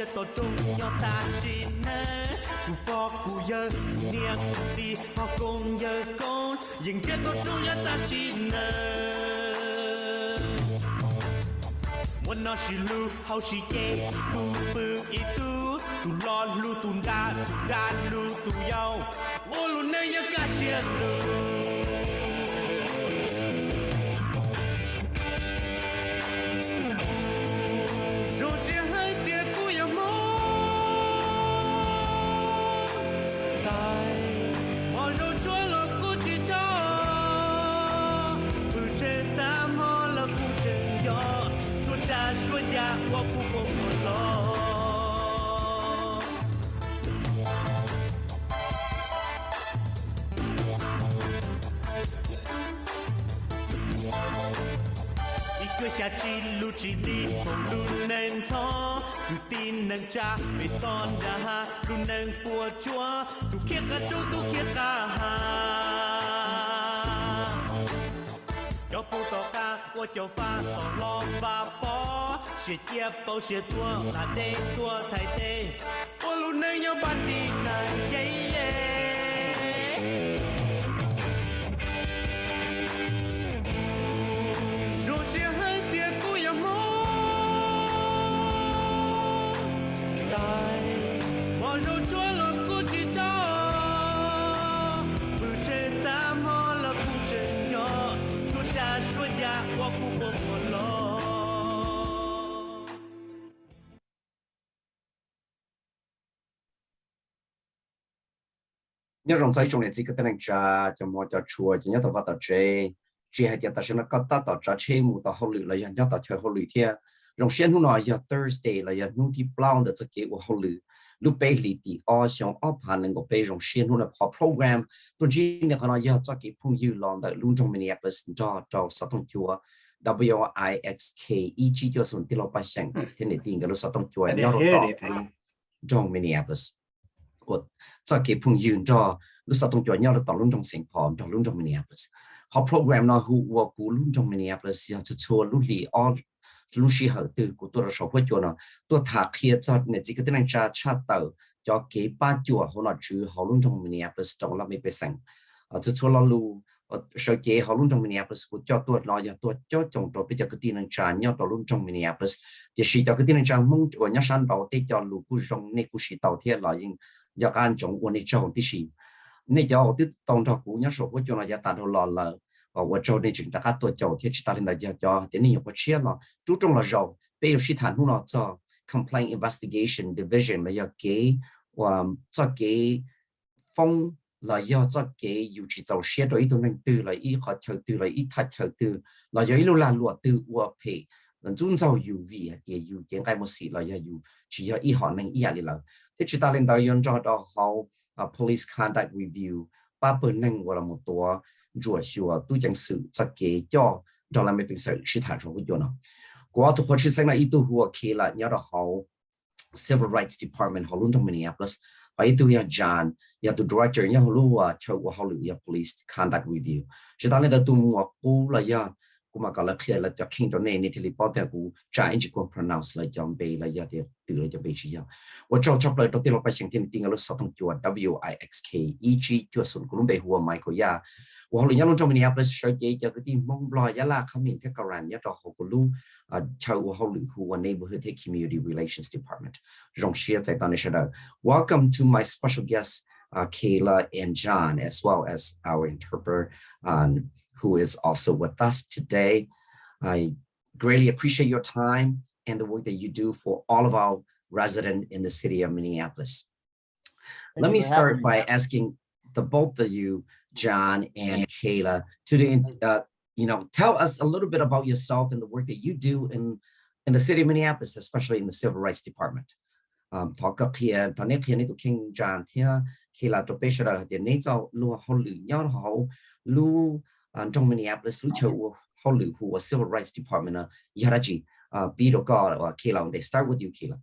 chia tổ trung nhau ta chi nè cụ po cụ dơ nia gì họ cùng dơ con dừng chia tổ trung nhau ta chi nè muốn nó chỉ lu hao chỉ chê tu bự ý tu lo lu tu đa lu tu yao ô lu này nhớ cả xiên lu cha chi lu chi đi không lu nên gió tu tin nâng cha về ton đã ha lu nâng bùa chúa tu kia cả tu kia cả ha cho bù tỏ ca qua cho pha tỏ lo và bó sẽ chia bao sẽ tua là đê tua thay tê ô lu nâng nhau ban đi này yeah yeah nhớ rằng sai trong này chỉ có tên cha cho mọi cho chùa cho nhớ tao vào tao chơi hay tiệt tao xem nó có tao cho chơi mù tao hậu lử là nhớ tao chơi hậu lử thia trong sáng hôm nay giờ Thursday là giờ nung thì brown được cái của hậu lử lúc bây lì thì ở trong ở bàn nên có bây trong sáng hôm nay có program tôi chỉ này còn giờ cho cái phong yêu lòng tại Lub Nroog Minneapolis cho sát thông chùa WIXK chỉ cho số tiền bao nhiêu thế này tiền cái lúc sát thông chùa nhớ rồi trong Minneapolis cho cái phong yêu cho lúc sát thông chùa nhớ rồi Lub Nroog Saint Paul cho Lub Nroog Minneapolis họ program nó hùa của Lub Nroog Minneapolis cho chùa lúc lì ở lúc xí hậu từ của tôi là số của chùa nó tôi thả kia cho nên chỉ có tiếng Anh chat tàu cho cái ba chùa họ nói chữ họ Lub Nroog Minneapolis trong là mấy bề sành cho chùa là lu sau khi họ Lub Nroog Minneapolis của cho tôi nói giờ tôi cho chồng tôi bây giờ cái tiếng Anh chat nhau ở Lub Nroog Minneapolis thì chỉ cho cái tiếng Anh chat mong của nhà sản đầu để cho lu của trong này của sĩ tàu thiệt là những giờ anh chồng của này cho tí sĩ này cho tiếp tổng thọ của nhà số của chùa là giờ ta đâu là我做那种大家多教，贴其他领导叫，等你有个车了，注重了肉，比如是谈论了做 complaint investigation division 了要给我做给封了要做给有去做些的一种能对了，一好条对了，一他条对了，有一路来路对我配，遵照 UV 也有点该么事了，要有只要一好能一样的了，贴其他领导用做到好police conduct review，把本能我了么多。做修都将是这个叫让他们平时是谈说会有呢。我都或是现在一度我去了，要到好 Civil Rights Department 好 Lub Nroog Minneapolis， 还一度要 John， 要到 Director 要路啊，叫我好路要 Police Conduct Review， 是当那个都我估了要。กูมาก็เลยเคลียร์แล้วจะคิงตัวนี้ในที่รีพอร์ตแต่กูจ่ายอีกกู pronounce เลยจำไปเลยอย่าเดี๋ยวตื่นเลยจะไปชี้เอาว่าเจ้าชอบเลยตัวที่เราไปเชียงที่ติงเราสต้องจวด WIXK EG จวดส่วนกูรู้ไปหัวไมค์ก็ยาว่าเราเนี่ยเราจำเป็นเนี่ยไปใช้เจจะก็ที่มองบลอยยาลาเขามีเทคการเนี่ยเราเขารู้ชาวเขาหรือหัว neighborhood community relations department รองเชียร์ใจตอนนี้เช่นเดิม Welcome to my special guests Kayla and John as well as our interpreter who is also with us today. I greatly appreciate your time and the work that you do for all of our residents in the city of Minneapolis. Let me start by asking the both of you, John and Kayla, to tell us a little bit about yourself and the work that you do in the city of Minneapolis, especially in the Civil Rights Department. Talk up here, tao nét này tụi King John here, Kayla tụi bây giờ là để nét cho lu hậu lử nhau hậu lu trong Minneapolis, lu châu hậu lử của Civil Rights Department yaraji bị đồ co Kayla. They start with you, Kayla.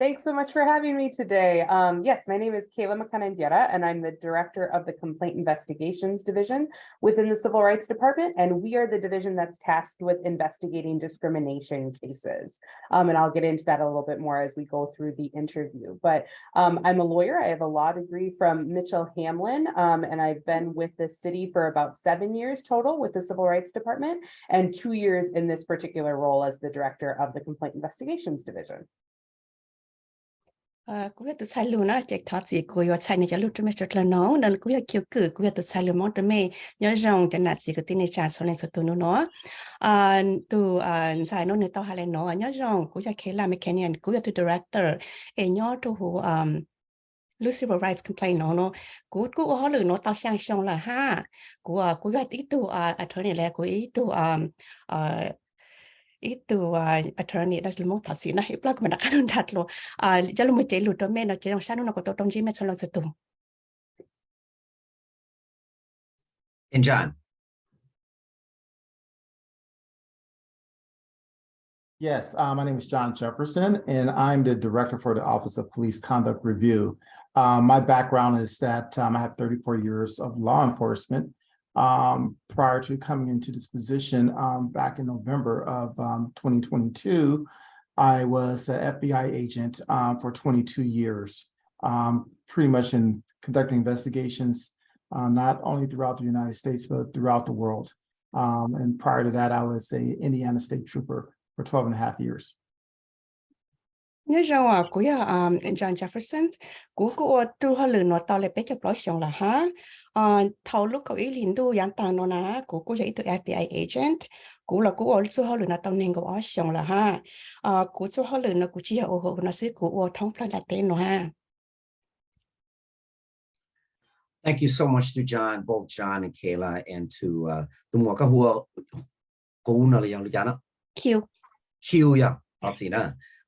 Thanks so much for having me today. Yes, my name is Kayla McCunnindiera, and I'm the Director of the Complaint Investigations Division within the Civil Rights Department, and we are the division that's tasked with investigating discrimination cases. And I'll get into that a little bit more as we go through the interview. But I'm a lawyer. I have a law degree from Mitchell Hamlin, and I've been with the city for about 7 years total with the Civil Rights Department, and 2 years in this particular role as the Director of the Complaint Investigations Division. Cú biết tụi sai luôn á, chạy thoát gì cú yêu sai này cho lúc tụi mình rất là nóng, nên cú biết kêu cử cú biết tụi sai luôn mong tụi mình nhớ rằng cho nạt gì cái tin này trả số này số tụi nó, tụi sai nó này tao hay là nó nhớ rằng cú biết làm mechanic, cú biết tụi director, nhớ tụi civil rights complaint nó, cú họ lừa nó tao sang xong là ha, cú biết ít tụi attorney là cú ít tụi itu attorney đó là một thạc sĩ này, lúc mà đã cắt đơn đặt luôn, cho lúc mới chạy lụt trong mẹ nó chạy trong sáng nó có tao trong gym cho nó sẽ tùng. And John. Yes, my name is John Jefferson, and I'm the director for the Office of Police Conduct Review. My background is that I have 34 years of law enforcement. Prior to coming into this position back in November of 2022, I was an FBI agent for 22 years, pretty much in conducting investigations, not only throughout the United States, but throughout the world. And prior to that, I was an Indiana State Trooper for 12 and a half years. Nhớ rằng của John Jefferson, của tôi họ lừa nó tao lại bé chụp lối xong là ha, thầu lúc cậu ý liền tu giảng tàng nó nè, của dạy từ FBI agent, của là của họ lừa nó tao nên có xong là ha, của họ lừa nó của chỉ là ô nó sẽ của thông plan là tên nó ha. Thank you so much to John, both John and Kayla, and to tụi mua cái hùa cũ nào là yang được nó. Q ya, đó gì nè.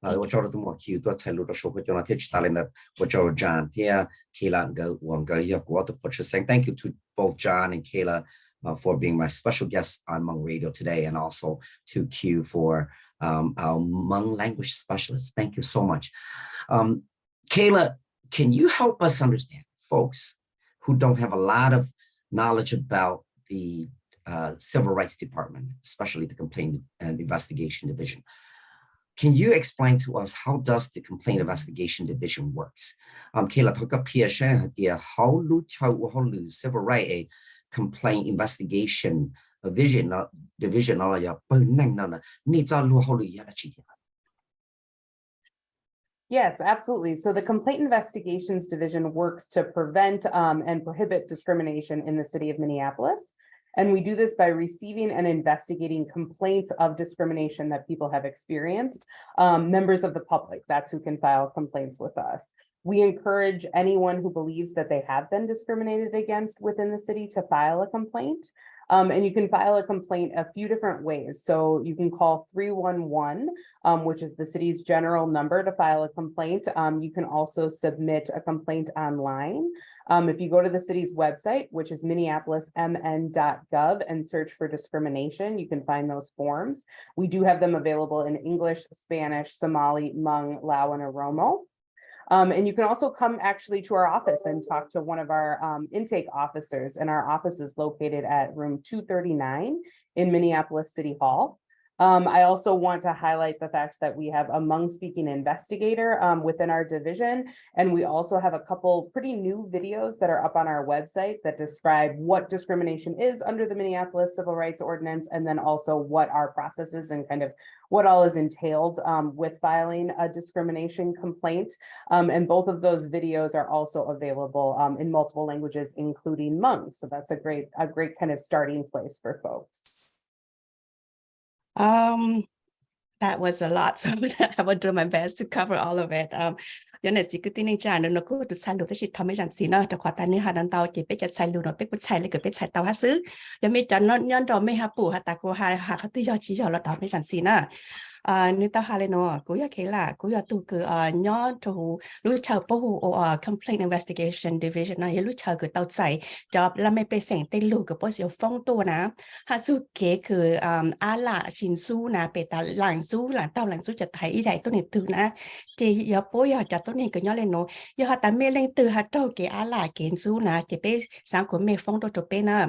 我找了多么 Q 多才录的说会叫那天去打来的，我找了 John 天 Kayla 个我个要我的不是 saying thank you to both John and Kayla for being my special guests on Hmong Radio today, and also to Q for our Hmong language specialist. Thank you so much. Kayla, can you help us understand folks who don't have a lot of knowledge about the Civil Rights Department, especially the Complaint and Investigation Division? Can you explain to us how does the Complaint Investigation Division works? Kayla, talk up here, how do Civil Rights Complaint Investigation Division Yes, absolutely. So the Complaint Investigations Division works to prevent and prohibit discrimination in the city of Minneapolis. And we do this by receiving and investigating complaints of discrimination that people have experienced. Members of the public, that's who can file complaints with us. We encourage anyone who believes that they have been discriminated against within the city to file a complaint. And you can file a complaint a few different ways. So you can call 311, which is the city's general number to file a complaint. You can also submit a complaint online. If you go to the city's website, which is minneapolismn.gov, and search for discrimination, you can find those forms. We do have them available in English, Spanish, Somali, Hmong, Lao, and Oromo. And you can also come actually to our office and talk to one of our intake officers, and our office is located at room 239 in Minneapolis City Hall. I also want to highlight the fact that we have a Hmong speaking investigator within our division, and we also have a couple pretty new videos that are up on our website that describe what discrimination is under the Minneapolis Civil Rights Ordinance, and then also what our process is and kind of what all is entailed with filing a discrimination complaint. And both of those videos are also available in multiple languages, including Hmong. So that's a great kind of starting place for folks. That was a lot, so I will do my best to cover all of it. Giờ này chỉ cứ tin anh chàng nó cứ từ sai lụt tới chỉ thầm mấy chẳng gì nó từ khoa tay ní hà đàn tàu chỉ biết chặt sai lụt nó biết cứ sai lấy cứ biết sai tàu há xứ giờ mấy chàng nó nhân đó mấy hà bù hà ta cô hà hà khát tư giờ chỉ giờ là đó mấy chẳng gì nữa nữ ta hai nó cũng như thế là cũng như tụ cứ nhớ tụ lúc chờ bảo hộ complaint investigation division này lúc chờ cứ tàu chạy cho làm mấy bề sản tên lù cái bảo hiểm phong tố nè hạt số kế cứ á là xin su nè bề ta làng su là tàu làng suจะthấy ý đại tôi này từ nè thì giờ bảo giờ cho tôi này cứ nhớ lên nó giờ hạt ta mê lên từ hạt trâu kế á là kế su nè thì bề sáng của mê phong tố cho bề nè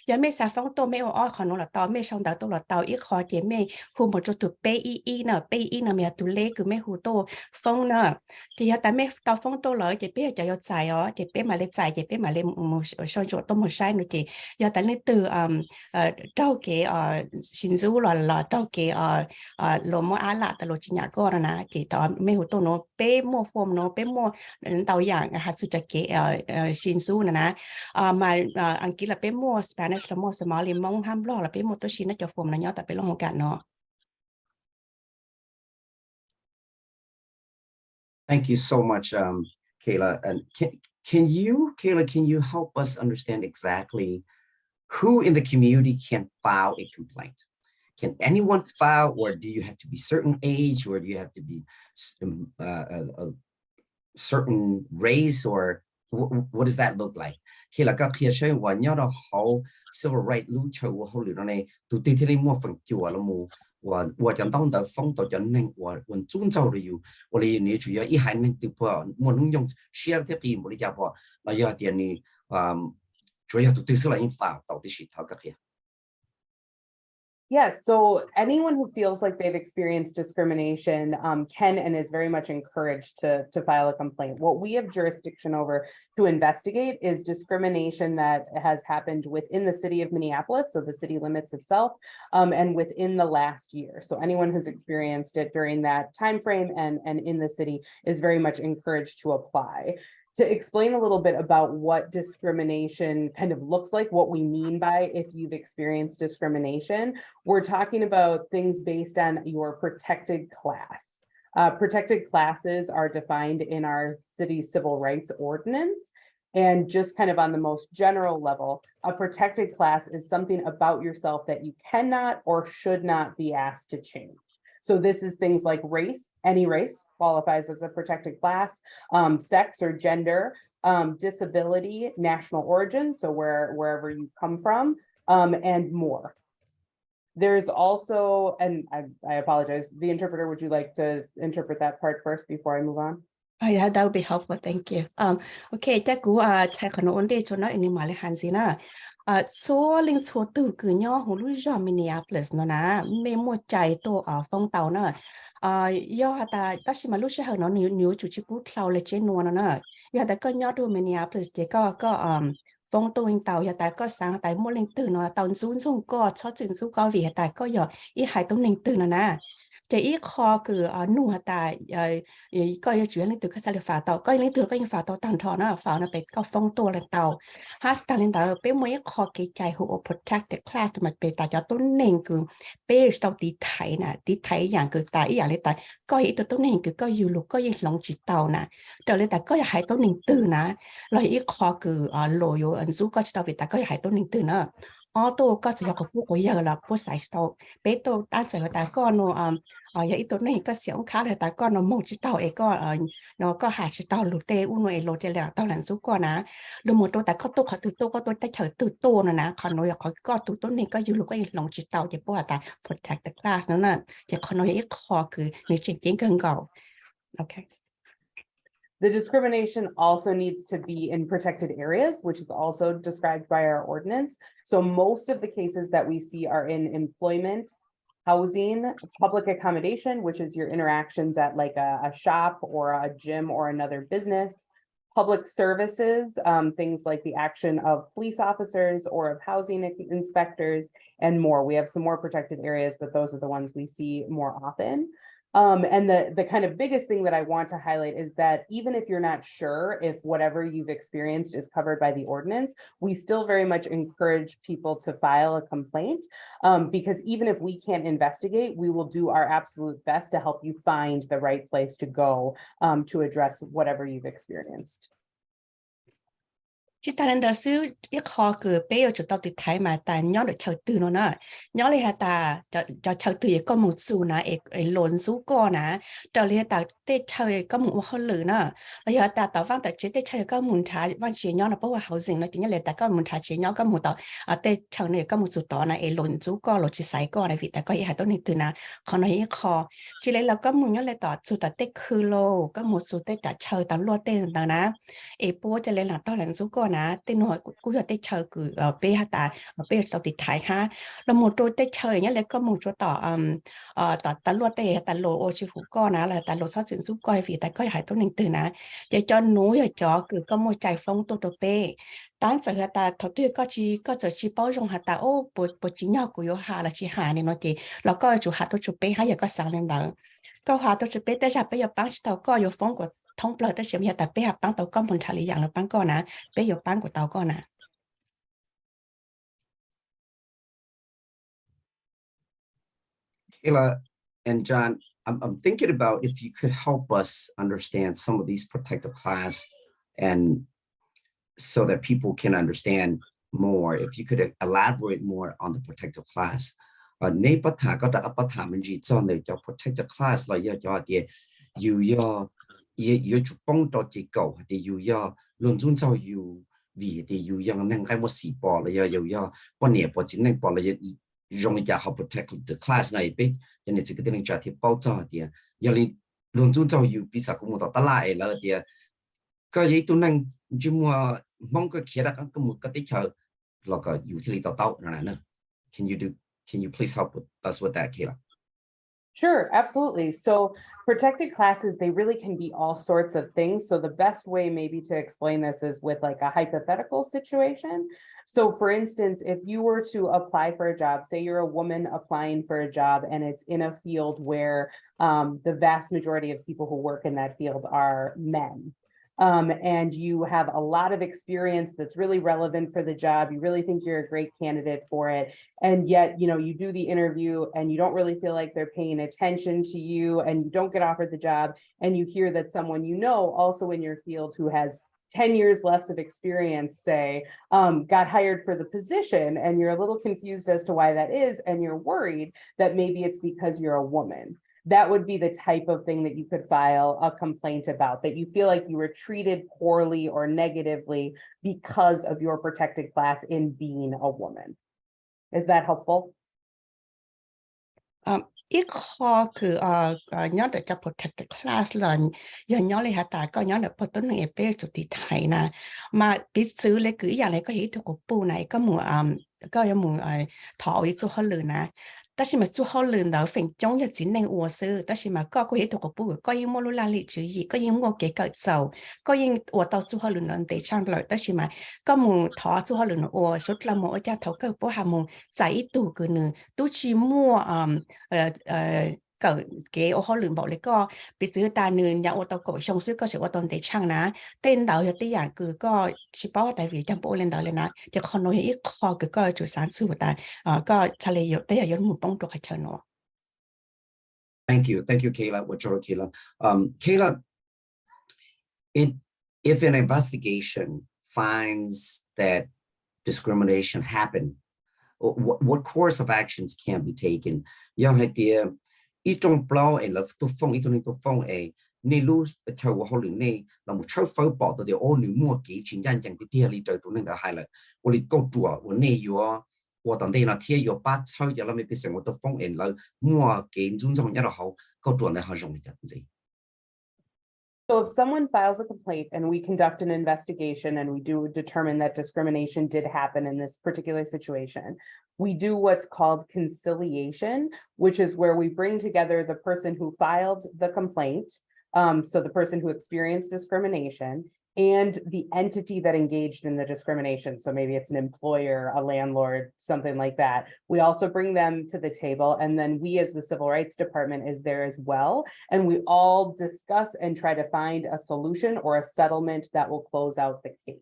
giờ mê sáng phong tố mê ở khỏi nó là tàu mê xong đó tôi là tàu ít khó thì mê hùm một chỗ tụ bê ý nè bê ý nè mẹ tụ lê cứ mê hù tô phong nè thì hạt ta mê tàu phong tô lợi thì bê cho yo chạy ó thì bê mà lên chạy thì bê mà lên một số chỗ tôi một sai nữa thì giờ ta lên từ trâu kế xin du là trâu kế lô mua á lạ ta lô chỉ nhà con nè thì tàu mê hù tô nó bê mua form nó bê mua tàu dạng hạt sự cho kế xin du nè mà anh kia là bê mua Spanish là mua Somali mong ham lo là bê mua tôi xin nó cho form là nhớ tại bê lo một cả nó. Thank you so much, Kayla. And Kayla, can you help us understand exactly who in the community can file a complaint? Can anyone file, or do you have to be certain age, or do you have to be a certain race, or what does that look like? Kayla, các khía chơi và nhớ đó hậu civil rights lưu trữ và hậu lửa này tụi ti thì mua phần chùa là mua我讲当的风到讲能我遵照的有我的你主要一还能对不我能用需要的给我的家伙那要点你主要都对是来引发到底是他个呀。Yes, so anyone who feels like they've experienced discrimination can and is very much encouraged to file a complaint. What we have jurisdiction over to investigate is discrimination that has happened within the city of Minneapolis, so the city limits itself, and within the last year. So anyone who's experienced it during that time frame and in the city is very much encouraged to apply. To explain a little bit about what discrimination kind of looks like, what we mean by if you've experienced discrimination, we're talking about things based on your protected class. Protected classes are defined in our city's civil rights ordinance. And just kind of on the most general level, a protected class is something about yourself that you cannot or should not be asked to change. So this is things like race. Any race qualifies as a protected class, sex or gender, disability, national origin, so wherever you come from, and more. There's also, and I apologize, the interpreter, would you like to interpret that part first before I move on? Oh yeah, that would be helpful. Thank you. Okay, chắc cú chạy khẩn ổn định cho nó in mà lấy hàng gì nè. Số linh số từ cứ nhau hồ lúc giờ Minneapolis nó nè, mấy mua chạy tổ ở phong tàu nè. Do ta chỉ mà lúc sẽ nó nhiều chủ chỉ cú thâu lên trên nó nè. Do ta có nhau đồ Minneapolis thì có phong tàu in tàu, do ta có sáng tại mua linh từ nó tàu xuống xuống có cho chuyển xuống có vì tại có giờ ít hai tàu linh từ nó nè. Chỉ ít khó cứ nụ tại coi chuyện lên từ các sản phẩm tàu coi lên từ các sản phẩm tàu nó phải nó phải có phong tố lên tàu hát tàu lên tàu bé mấy khó cái trái hữu protected class mà bé tại cho tôi nên cứ bé tàu tí thấy dạng cứ tại dạng lên tại coi ít tôi nên cứ coi dù lục coi lòng chỉ tàu nè trở lên tại coi hai tôi nên từ nè rồi ít khó cứ lôi vô ẩn số coi tàu vì tại coi hai tôi nên từ nữa tôi có sử dụng của phụ giờ là phụ sai tàu bé tôi đang sử dụng tại con nó vậy tôi này có sử dụng khá là tại con nó một chiếc tàu ấy nó có hai chiếc tàu lụt tê uno ấy lụt tê là tàu lần số con á được một tôi tại có tôi khỏi từ tôi có tôi tại chờ từ tôi nè còn nói khỏi có từ tôi này có dù lúc có lòng chiếc tàu chỉ bảo tại protect the class nữa nè chỉ còn nói ít khó cứ người chuyện gần gạo okay. The discrimination also needs to be in protected areas, which is also described by our ordinance. So most of the cases that we see are in employment, housing, public accommodation, which is your interactions at like a shop or a gym or another business, public services, things like the action of police officers or of housing inspectors and more. We have some more protected areas, but those are the ones we see more often. And the kind of biggest thing that I want to highlight is that even if you're not sure if whatever you've experienced is covered by the ordinance, we still very much encourage people to file a complaint because even if we can't investigate, we will do our absolute best to help you find the right place to go to address whatever you've experienced. chỉ ta nên đó xíu ít khó cứ bé ở chỗ tao thì thấy mà ta nhớ được chơi từ nó nè nhớ lại ta cho chơi từ có một số nè lộn số co nè cho lại ta tết chơi có một khó lử nè bây giờ ta tao vang ta chỉ tết chơi có một thà vang chỉ nhớ là bảoว่า housing nó chỉ nhớ lại ta có một thà chỉ nhớ có một tao tết chơi này có một số tao nè lộn số co lộn chỉ sai co này vì ta có ý hạtตัวนี้từ nè khó nói ít khó chỉ lấy là có một nhớ lại tao số tao tếtคือโลcó một số tết ta chơi tao lúa tếtต่างๆนะbốจะเลยlà tao là số co nè tên nội cũng là tết chơi cứ bé hả ta bé tao thì thái ha là một chỗ tết chơi nhá lại có một chỗ tỏ tao lúa tết tao lúa ô chữ phụ co nè là tao lúa sáu chuyện số coi vì tao có hải tốt nên từ nè để cho núi ở chó cứ có một trái phong tô tô bé tán giờ hả ta thọ tuyệt có chỉ bao dung hả ta ô bộ chỉ nhau của hà là chỉ hà này nó thì là có chủ hạt tôi chủ bé hay giờ có sáng lên đó có hạt tôi chủ bé tới giờ bây giờ bán tao có vô phong của thông bờ tới xem hiện tại bé học bán tàu có một thằng lý dạng là bán con nè bé học bán của tàu con nè. Kayla and John, I'm thinking about if you could help us understand some of these protected class and so that people can understand more, if you could elaborate more on the protected class. Nếu bắt thả có đã bắt thả mình chỉ cho này cho protected class là do thì yêu chụp bông cho chỉ cầu thì yêu luôn luôn cho yêu vì thì yêu năng cái một sĩ bỏ là yêu quan niệm bỏ chính năng bỏ là dùng cho họ protected class này biết cho nên chỉ cái tiếng trả thì bao giờ thì yêu luôn luôn cho yêu bị sao cũng một tao lại là thì cái gì tôi năng chỉ mua mong cái kia là cái một cái chờ là cái utility tao là nữa. Can you please help us with that, Kayla? Sure, absolutely. So protected classes, they really can be all sorts of things. So the best way maybe to explain this is with like a hypothetical situation. So for instance, if you were to apply for a job, say you're a woman applying for a job and it's in a field where the vast majority of people who work in that field are men. And you have a lot of experience that's really relevant for the job. You really think you're a great candidate for it. And yet, you do the interview and you don't really feel like they're paying attention to you and you don't get offered the job. And you hear that someone also in your field who has 10 years less of experience, say, got hired for the position, and you're a little confused as to why that is. And you're worried that maybe it's because you're a woman. That would be the type of thing that you could file a complaint about, that you feel like you were treated poorly or negatively because of your protected class in being a woman. Is that helpful? Ít khó cứ nhớ được cho protected class là giờ nhớ lại hả ta có nhớ được bắt tuần này bé chủ tịch thầy nè mà biết xử lấy cứ dạng này có hiểu thuộc của bu này có một thọ ý số hơn lừa nè. 但是嘛，做好领导分中的职能我是，但是嘛，各个系统个部，各因莫路拉力主义，各因我给个走，各因我到做好领导得上来，但是嘛，各门头做好领导我，说啦么，我家头个不下门在一度个呢，都去摸cái ô họ lường bảo lấy có bị từ ta nương nhà ô tô cổ sông suốt có sự ô tô để chăng ná tên đầu giờ tí dạng cứ có chỉ bảo tại vì trong bộ lên đầu lên ná thì còn nói ít khó cứ có chủ sản xuất ta có trả lời yếu tới là một bông trục hay chờ nó. Thank you, Kayla. Kayla. Kayla, if an investigation finds that discrimination happened, what course of actions can be taken? Ít trong bao là tôi phong ít tôi phong nên lúc theo họ luyện này là một số phơi bỏ từ điều ô nếu mua kỹ chính danh chẳng cái tiền lý trời tôi nên đã hay là tôi lý câu chùa tôi này yo tôi tận đây là thiên yo bắt sau giờ là mấy cái sự tôi phong là mua kỹ chúng trong nhà là họ câu chùa này họ dùng cái gì. So if someone files a complaint and we conduct an investigation and we do determine that discrimination did happen in this particular situation, we do what's called conciliation, which is where we bring together the person who filed the complaint, so the person who experienced discrimination, and the entity that engaged in the discrimination. So maybe it's an employer, a landlord, something like that. We also bring them to the table, and then we as the Civil Rights Department is there as well. And we all discuss and try to find a solution or a settlement that will close out the case.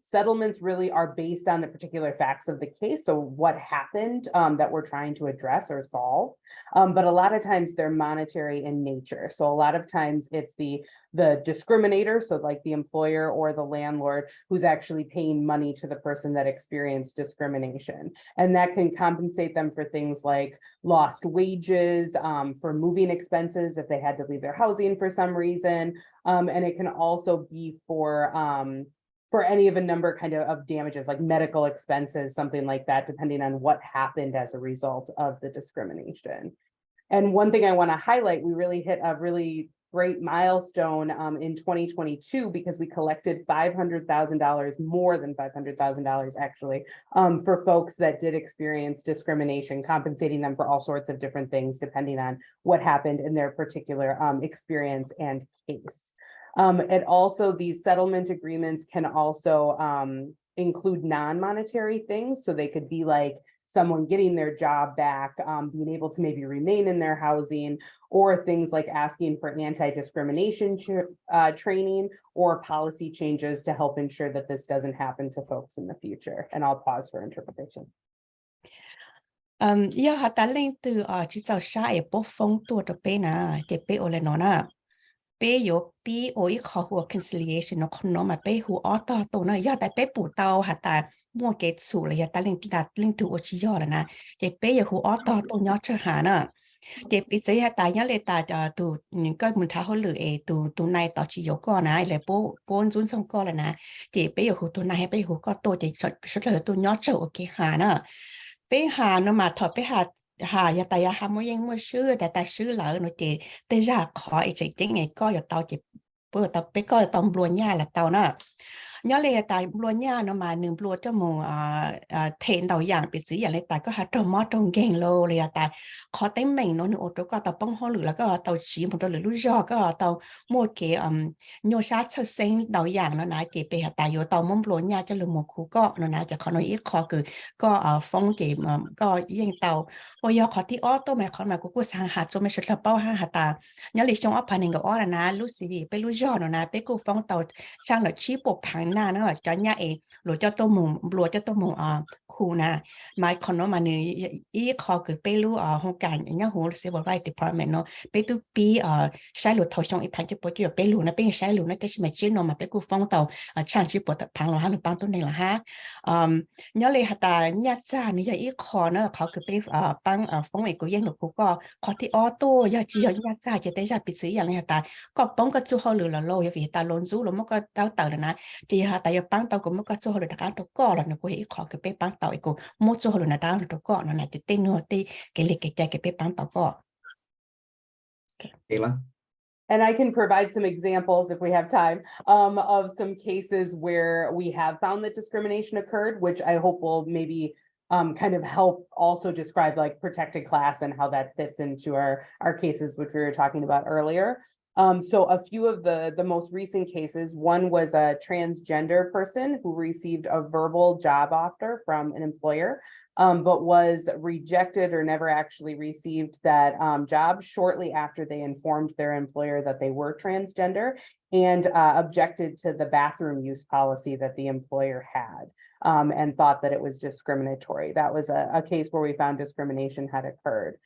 Settlements really are based on the particular facts of the case. So what happened that we're trying to address or solve. But a lot of times they're monetary in nature. So a lot of times it's the discriminator, so like the employer or the landlord, who's actually paying money to the person that experienced discrimination. And that can compensate them for things like lost wages, for moving expenses if they had to leave their housing for some reason. And it can also be for any of a number kind of damages, like medical expenses, something like that, depending on what happened as a result of the discrimination. And one thing I want to highlight, we really hit a really great milestone in 2022 because we collected $500,000, more than $500,000 actually, for folks that did experience discrimination, compensating them for all sorts of different things, depending on what happened in their particular experience and case. And also these settlement agreements can also include non-monetary things. So they could be like someone getting their job back, being able to maybe remain in their housing, or things like asking for anti-discrimination training or policy changes to help ensure that this doesn't happen to folks in the future. And I'll pause for interpretation. Yeah, hata lên từ chỉ cho sai bộ phong tua cho bé na, để bé ở lại nó na. Bé yo bé ở khó hùa conciliation nó không nó mà bé hùa ở to tổ nó ya tại bé bù tàu hata mua cái số là ya ta lên từ ở chỉ yo là na, để bé yo hùa ở to tổ nhỏ chưa hà na. Để bé sẽ hata nhớ lên ta tu những cái mình tháo lử tu này tao chỉ yo có na, lại bố dún xong có là na, để bé yo hùa tu này bé hùa có tổ để số là tu nhỏ chưa ok hà na. Bé hà nó mà thọ bé hà ya tại hà mua yên mua sữa tại sữa lỡ nó chỉ tới ra khỏi chỉ ngày coi giờ tao chỉ bữa tao bé coi tao mua nhà là tao nè nhớ lại tại mua nhà nó mà nương mua cho mùng thèn đầu dạng bị gìอย่างlại tại có hạt trồng mót trồng geng lô lại tại khó tới mình nó nữa chỗ có tao bông hoa lửaก็tao chỉ một đôi lửa gióก็tao mua cái nhô sát sơ sinh đầu dạng nó nãy chỉ bị hạt tạiอยู่tao mua nhà cho lửa một khuก็nó nãyจะขอน้อยอีกขอคือก็phong cáiก็ยิงเตาโอ้ยขอที่อ้อตัวแม่ขอมากูสั่งหาจนไม่ชุดละเป้าห้าหาตาnhớ lại trong ấpพันหนึ่งก็อ้อนะรู้สิไปรู้ยอดนะไปกูฟ้องเตาช่างหน่อยชี้ปกพังหน้านะจะเนี่ยเองหรือจะตัวมุงหรือจะตัวมุงคูนะมาคอนโนมาเนี่ยอีขอคือไปรู้ห้องการเนี่ยหัวเสียบไว้ department เนาะไปตัวปีใช้หลุดทอช่องอีพันจะปวดอยู่ไปหลุดนะไปใช้หลุดนะจะใช้ไม่จีนเนาะมาไปกูฟ้องเตาช่างชี้ปวดพังหรอฮะหรือปังตัวไหนล่ะฮะnhớ lại hạt ta nhát ra này giờ ít khó nữaเขาคือไปปังฟ้องไอ้กูยังหนูกูก็ขอที่อ้อตัวอย่าจีnhát raจะได้จะปิดซื้ออย่างนี้hạt taก็ป้องก็จู่เขาหรือละโลอย่าvì taล้นจู่แล้วมันก็เต้าเต่าเลยนะจีhạt taอย่าปังเต่ากูมันก็จู่เขาหรือการตัวก็แล้วนะกูอีกขอคือไปปังเต่าไอ้กูมั่วจู่เขาหรือนะดาวหรือตัวก็นั่นน่ะจะเต้นนัวตีเกลี่ยเกลี่ยเกลี่ยไปปังเต่าก็ Kayla? And I can provide some examples if we have time of some cases where we have found that discrimination occurred, which I hope will maybe kind of help also describe like protected class and how that fits into our cases, which we were talking about earlier. So a few of the most recent cases, one was a transgender person who received a verbal job offer from an employer, but was rejected or never actually received that job shortly after they informed their employer that they were transgender and objected to the bathroom use policy that the employer had and thought that it was discriminatory. That was a case where we found discrimination had occurred.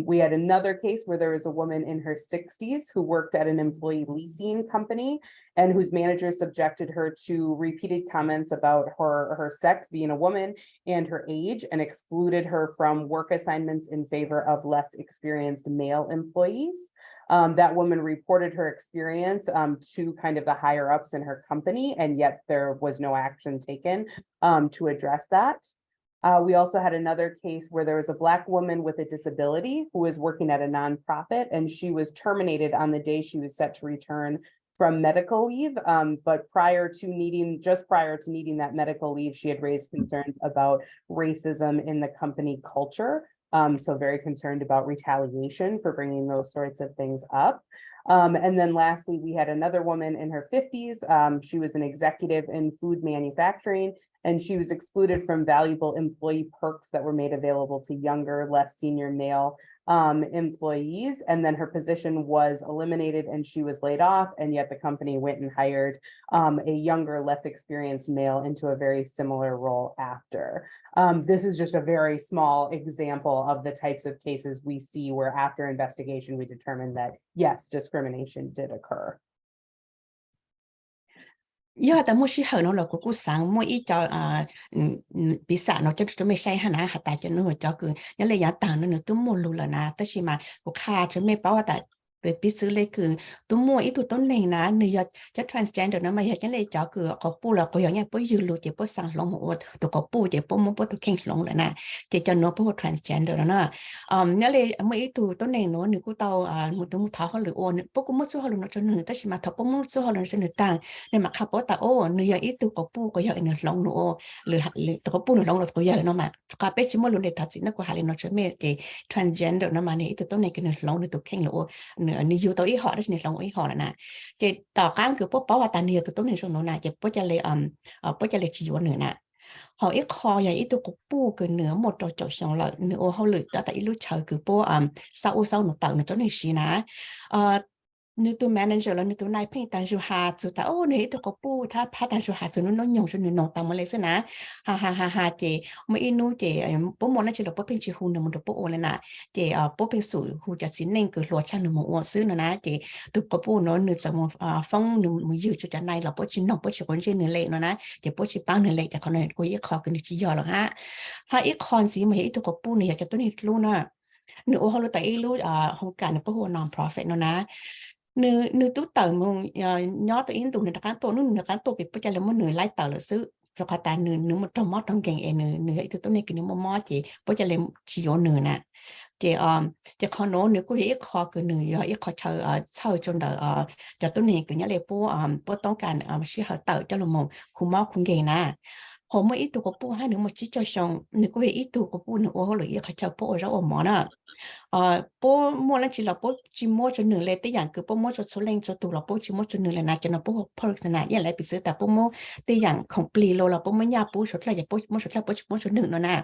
We had another case where there was a woman in her 60s who worked at an employee leasing company and whose manager subjected her to repeated comments about her sex, being a woman, and her age, and excluded her from work assignments in favor of less experienced male employees. That woman reported her experience to kind of the higher ups in her company, and yet there was no action taken to address that. We also had another case where there was a Black woman with a disability who was working at a nonprofit, and she was terminated on the day she was set to return from medical leave. But just prior to needing that medical leave, she had raised concerns about racism in the company culture. So very concerned about retaliation for bringing those sorts of things up. And then lastly, we had another woman in her 50s. She was an executive in food manufacturing, and she was excluded from valuable employee perks that were made available to younger, less senior male employees. And then her position was eliminated and she was laid off, and yet the company went and hired a younger, less experienced male into a very similar role after. This is just a very small example of the types of cases we see where after investigation, we determined that yes, discrimination did occur. Yeah, the most hở nó là của cô sáng mỗi ít cho bị xã nó cho mấy say hả hả tại cho nó cho cứ nhớ là giá tàng nó tụi mua lù là na tất nhiên mà của kha cho mấy bảo tại bị xử lý cứ tụi mua ít tụi tốn này na người cho transgender nó mà giờ cho nên cho cứ có pu là có giờ nhá bố dư lù chỉ bố sang lòng một tụi có pu chỉ bố mua bố tụi khen lòng là na chỉ cho nó bố transgender nó nhớ là mấy ít tụi tốn này nó nếu cô tao một tụi một tháo họ lừa ôn bố cũng mất số họ lừa nó cho người tất nhiên mà tháo bố mất số họ lừa cho người ta nên mà khắp bố ta ô người giờ ít tụi có pu có giờ nó lòng nó lừa tụi có pu nó lòng nó có giờ nó mà khắp bé chỉ mua lừa để thật sự nó có hai nó cho mấy cái transgender nó mà này tụi tốn này cái lòng nó tụi khen lừa nếu dù tôi ý họ đó nên lòng ý họ là nè chỉ tỏ cáiคือพวกbảoว่าตาเนี่ยตัวนี้ส่วนนู้นนะจะพวกจะเลยพวกจะเลยchiwa nữa nè họ ít kho vậy ít tôi cũng bu cái nửa một trò trò xong lại nửa họ lựa ta tại lúc chờ cứ po sau nó tạo nó cho nên xí nè nếu tôi manager là nếu tôi này phải tăng số hạt số ta ô này tôi có pu ta phải tăng số hạt số nó nhung số nó tăng mà lấy thế nè ha chị mấy inu chị bố món nó chỉ là bố pin chỉ hùn được một bố ô lên nè chị bố pin sủi hùn chặt xin nên cứ lúa chăn được một ô xứ nữa nè chị tôi có pu nó nửa giờ một phong nửa một giờ cho này là bố chỉ nòng bố chỉ còn trên nửa lệ nữa nè chị bố chỉ bao nửa lệแต่คนนั้นกูít kho cái nửa chỉ giờ rồi ha ít kho gì mà ít tôi có pu này cho tôi này luôn nè nửa ô họ lúc tại lúc không cả nửa bố hồ non profit nữa nè nữ tú tờ mong nhớ tụi in tụi người ta tổ nữ ta tổ bị bắt cho là một người lái tờ là xứ cho cả ta nữ một trong mót trong kênh nữ ấy tụi này cái nữ mót chị bắt cho là chỉ có nữ nè chị khó nói nữ có ít khó cái nữ ít khó chờ sau trong đời cho tụi này cái nhớ là bốต้องการsự hợp tác cho là một khu mót khu kênh nè họ mới ít tụi có bố hai nữ một chiếc cho xong nữ có ít tụi có bố nữ ô rồi ít khó chờ bố ra ổn món nè bố mua lên chỉ là bố chỉ mua cho nửa lên tới dạng cứ bố mua cho số lên cho tụ là bố chỉ mua cho nửa là nào cho nó bố perks là vậy lại bịซื้อแต่bố mua tới dạng complete luôn là bố mới nhà bố số là bố mua số là bố mua cho nửa nó nè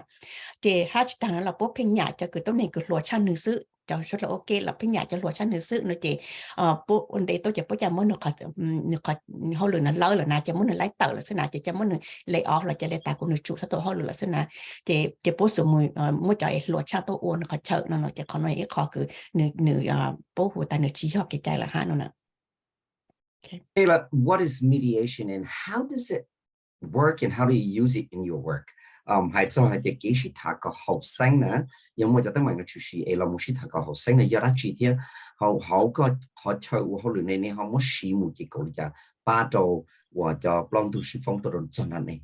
thì hai chỉ thằng là bố phèn nhà cho cứ tao này cứ lúa chăn nửaซื้อcho số là ok là phèn nhà cho lúa chăn nửaซื้อnó chỉ bố ổn định tôi chỉ bố cho muốn nó khỏi họ lừa nó lỡ là nào cho muốn nó lấy tờ là thế nào chỉ cho muốn lấy off là cho lấy tài của người chủ sao tôi họ lừa là thế nào thì bố số mùi mua cho lúa chăn tôi ổn nó khỏi chợ nó chỉ còn nói khó cứ nửa bố hồ ta nửa chỉ học cái trái là hả nó nè. Kayla, what is mediation and how does it work and how do you use it in your work? Hai cho hai cái sĩ thà có học sinh nè, nhưng mà cho tới mình là chủ sĩ, là một sĩ thà có học sinh là do đó chỉ thế, họ có họ chơi họ luyện này họ muốn sử một cái câu là ba trâu và cho long tu sĩ phong tổ cho nên này.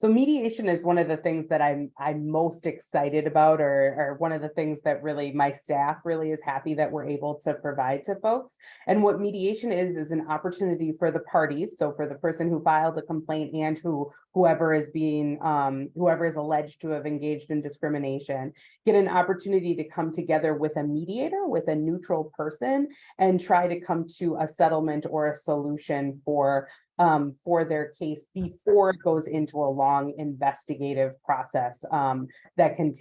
So mediation is one of the things that I'm most excited about, or one of the things that really my staff really is happy that we're able to provide to folks. And what mediation is an opportunity for the parties, so for the person who filed a complaint and whoever is whoever is alleged to have engaged in discrimination, get an opportunity to come together with a mediator, with a neutral person, and try to come to a settlement or a solution for their case before it goes into a long investigative process that can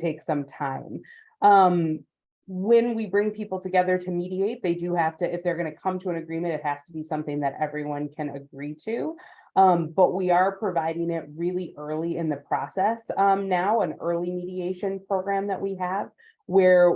take some time. When we bring people together to mediate, they do have to, if they're going to come to an agreement, it has to be something that everyone can agree to. But we are providing it really early in the process now, an early mediation program that we have, where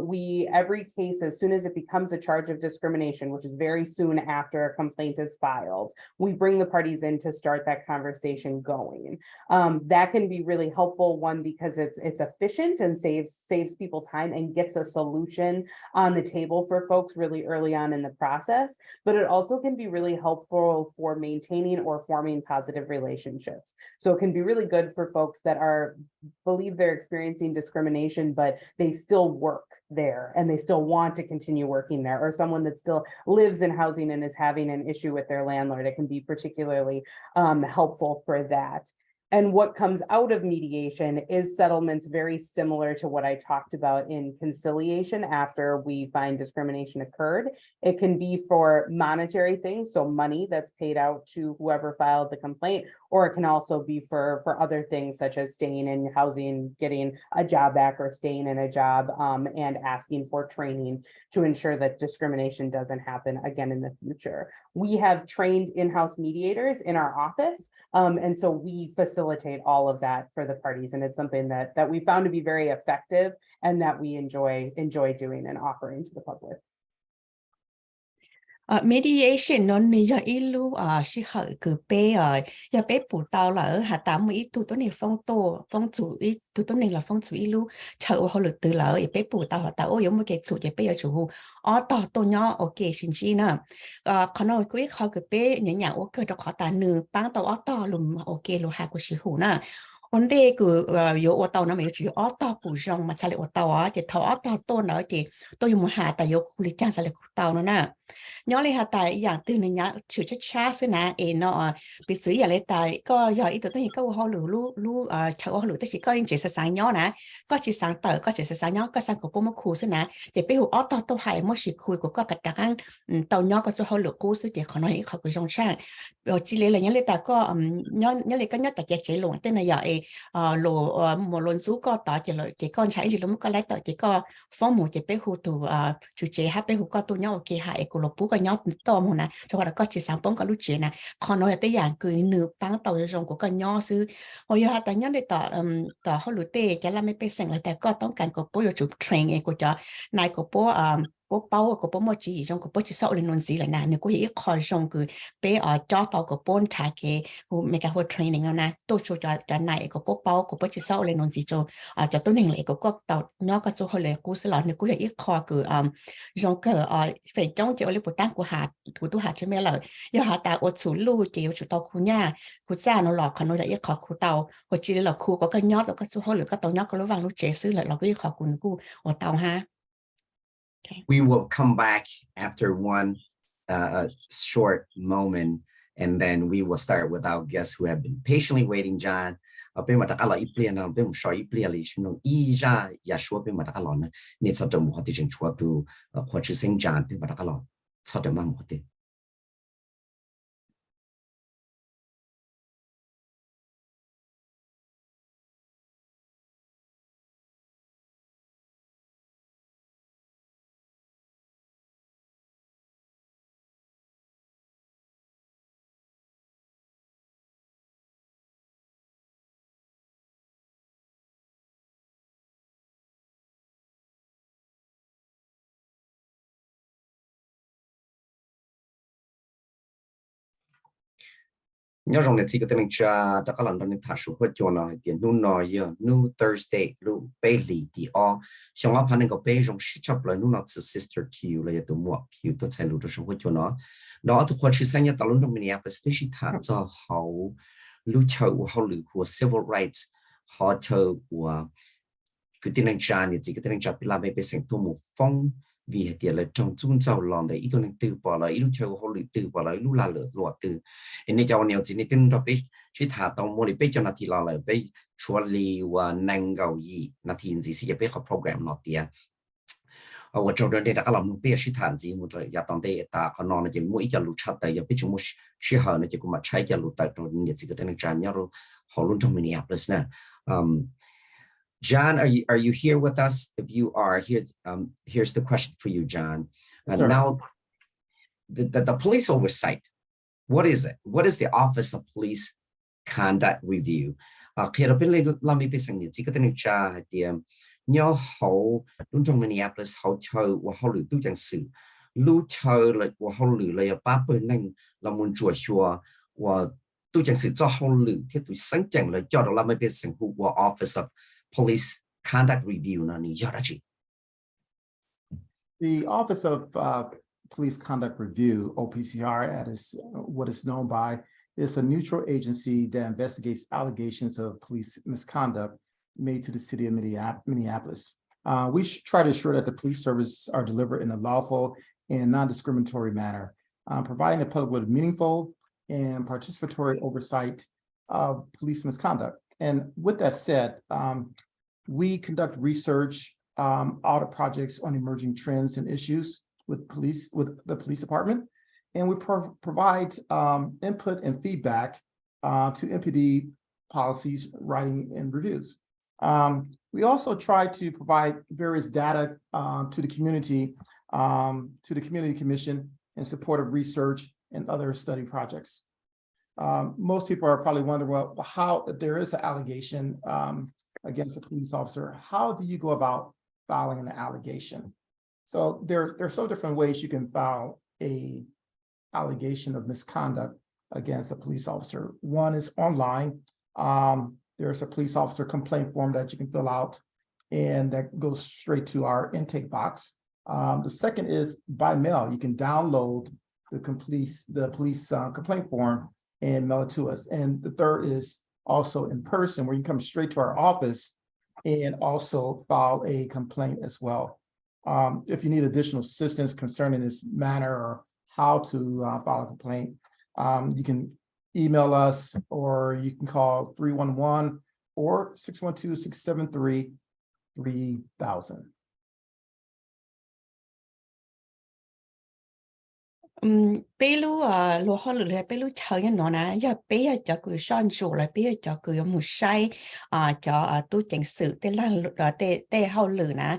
every case, as soon as it becomes a charge of discrimination, which is very soon after a complaint is filed, we bring the parties in to start that conversation going. That can be really helpful, one, because it's efficient and saves people time and gets a solution on the table for folks really early on in the process. But it also can be really helpful for maintaining or forming positive relationships. So it can be really good for folks that believe they're experiencing discrimination, but they still work there and they still want to continue working there, or someone that still lives in housing and is having an issue with their landlord. It can be particularly helpful for that. And what comes out of mediation is settlements very similar to what I talked about in conciliation after we find discrimination occurred. It can be for monetary things, so money that's paid out to whoever filed the complaint, or it can also be for other things such as staying in housing, getting a job back or staying in a job, and asking for training to ensure that discrimination doesn't happen again in the future. We have trained in-house mediators in our office, and so we facilitate all of that for the parties, and it's something that we found to be very effective and that we enjoy doing and offering to the public. Mediation nó nì giờ ilu sĩ hậu cứ bé giờ bé phụ tao là ở hà tám mấy tụ tối này phong chủ ít tụ tối này là phong chủ ilu chợ họ lực từ là ở bé phụ tao họ tao giống một cái chủ giờ bé giờ chủ tao tôi nhỏ ok xin chi nè còn nó cứ họ cứ bé nhảy nhảy ok đó họ ta nửa băng tao tao luôn ok luôn hà của sĩ hữu nè vấn đề cứ yếu ở tàu nó mới chỉ ở tàu bù rong mà sao lại ở tàu á thì thọ ở tàu tôi nói thì tôi dùng một hà tại yếu khu lịch trang sao lại tàu nó nè nhớ lại hà tại dạng từ này nhá chữ chất xa xí nè nó bị xử giả lại tại có giờ ít tôi nghĩ có họ lú chợ họ lú tất chỉ có những chỉ sáng nhớ nè có chỉ sáng tờ có chỉ sáng nhớ có sáng của bố mất khu xí nè thì bây giờ ở tàu tôi hay mất sự khui của có cả đặc ăn tàu nhớ có số họ lú cũ xí thì họ nói họ cứ rong sang rồi chỉ lấy là nhớ lại tại có nhớ lại có nhớ tại chỉ luôn tên này giờ một lần số có tỏ chỉ con trái gì lúc có lấy tỏ chỉ có phong một chỉ bé hụt tụ chủ chế hát bé hụt có tụ nhau ok hại của lục bút có nhau to một nè cho họ đã có chỉ sáng bóng có lúc chế nè còn nói tới dạng cười nửa băng tàu rồng của con nhau xứ hồi giờ tại nhớ để tỏ họ lụt tê cho làm mấy bé sành lại tại cóต้องการcủa bố chụp train của cho này của bố bao của bố một chỉ trong của bố chỉ sau lên nón gì lại nè nếu có gì khó trong cứ bé cho tàu của bố thà cái mấy cái hồ training nào nè tôi cho này của bố bao của bố chỉ sau lên nón gì cho tôi nên lại của tàu nó có số hồi lại cú sẽ là nếu có gì khó cứ trong cái phải trong chỉ ở lên bộ tăng của tôi hạt cho mẹ lợi giờ hạt ta ở chủ lưu chỉ ở chủ tàu khu nhà khu xa nó lọt khả nó lại khó khu tàu hoặc chỉ là khu có cái nhót có số hồi lại có tàu nhót có lối vàng lối chế xứ lại là cái khó của nó ở tàu ha. Okay. We will come back after one short moment, and then we will start with our guests who have been patiently waiting. John, bên mà ta có ít liền nào bên một số ít liền thì chúng nó ý ra giả số bên mà ta có lỏn này, nên sau đó một hoạt động chúa tu hoạt động sinh John bên mà ta có lỏn, sau đó mà một hoạt động. nhớ rằng là chỉ có tên cha đã có lần đó nên thả số hết cho nó tiền nu nói giờ nu Thursday nu Bailey thì xong áp hành có bé trong shop là nu nó sister Q là tụi mua Q tôi sai lụt số hết cho nó đó tụi quan chức sinh nhật tao luôn trong Minneapolis để chỉ thả cho hauv lưu trâu hauv của civil rights họ trâu của cái tên cha này chỉ cái tên cha bị làm bé sinh tụi một phong vì tiền là trong trung giàu lòng đấy ít tôi nên từ bỏ lại ít theo họ lựa từ bỏ lại lúc là lựa lọt từ nên cho nhiều gì nên tin đó biết chỉ thả tàu mua để biết cho nó thì là lại biết chúa li và năng gạo gì nó thì gì sẽ biết học program nó tiền ở chỗ đó đây đã làm một biết chỉ thả gì một rồi giờ tao đây ta còn nó chỉ mỗi cho lụt chặt tại giờ biết chúng một chỉ hở nó chỉ cũng mà trái cho lụt tại rồi những gì cái tên là nhau họ luôn trong Minneapolis nè. John, are you here with us? If you are here, here's the question for you, John. Now, the police oversight, what is it? What is the Office of Police Conduct Review? Khi đó bên làm mấy bên những chỉ có tên cha thì nhớ hậu luôn trong Minneapolis hậu chờ và hậu lựa tu chẳng sự lưu chờ là và hậu lựa là ba bên năng là muốn chùa và tu chẳng sự cho hậu lựa thì tôi sáng chẳng là cho đó làm mấy bên của Office of Police Conduct Review na ni yarachi. The Office of Police Conduct Review, OPCR, as what is known by, is a neutral agency that investigates allegations of police misconduct made to the city of Minneapolis. We try to ensure that the police services are delivered in a lawful and non-discriminatory manner, providing the public with meaningful and participatory oversight of police misconduct. And with that said, we conduct research, audit projects on emerging trends and issues with the police department, and we provide input and feedback to MPD policies, writing, and reviews. We also try to provide various data to the community commission in support of research and other study projects. Most people are probably wondering, well, how, if there is an allegation against a police officer, how do you go about filing an allegation? So there are so different ways you can file a allegation of misconduct against a police officer. One is online. There's a police officer complaint form that you can fill out, and that goes straight to our intake box. The second is by mail. You can download the police complaint form and mail it to us. And the third is also in person, where you come straight to our office and also file a complaint as well. If you need additional assistance concerning this matter or how to file a complaint, you can email us, or you can call 311 or 612-673-3000. ពេលលលហលលពេលឆើយណណាយ៉ាពេលចគឺសនចូលពេលចគឺមួយសៃចទូចេងsựទេឡាទេហៅលណា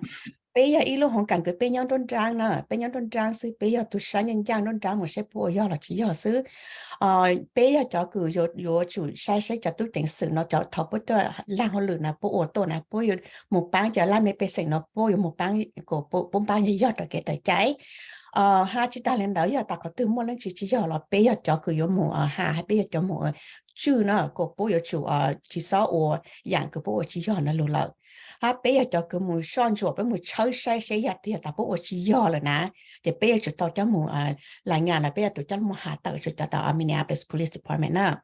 ពេលយ៉ាអ៊ីលហងកាន់គឺពេលញ៉ាំតុនត្រាងណាពេលញ៉ាំតុនត្រាងគឺពេលយ៉ាទូសាញ់យ៉ាងតុនត្រាងមួយសេពយ៉ាលជីយ៉ាគឺពេលយ៉ាចគឺយោជួសៃចទូចេងsựណចថបទៅឡាហលណាពអូតណាពយមកប៉ាងចឡាមេពេលសេណពយមកប៉ាងក៏ពំប៉ាងយ៉ាតកេតចៃha chỉ ta lên đó giờ ta có từ mua lên chỉ giờ là bây giờ cho cứ dùng một ha bây giờ cho một chữ nó có bố giờ chủ chỉ số ở dạng cái bố chỉ giờ nó lừa lợn ha bây giờ cho cứ một son chuột với một chơi say giờ thì ta bố chỉ giờ là nè thì bây giờ chúng ta cho một lại nhà là bây giờ tụi cho một hạ tầng cho ta Minneapolis Police Department nè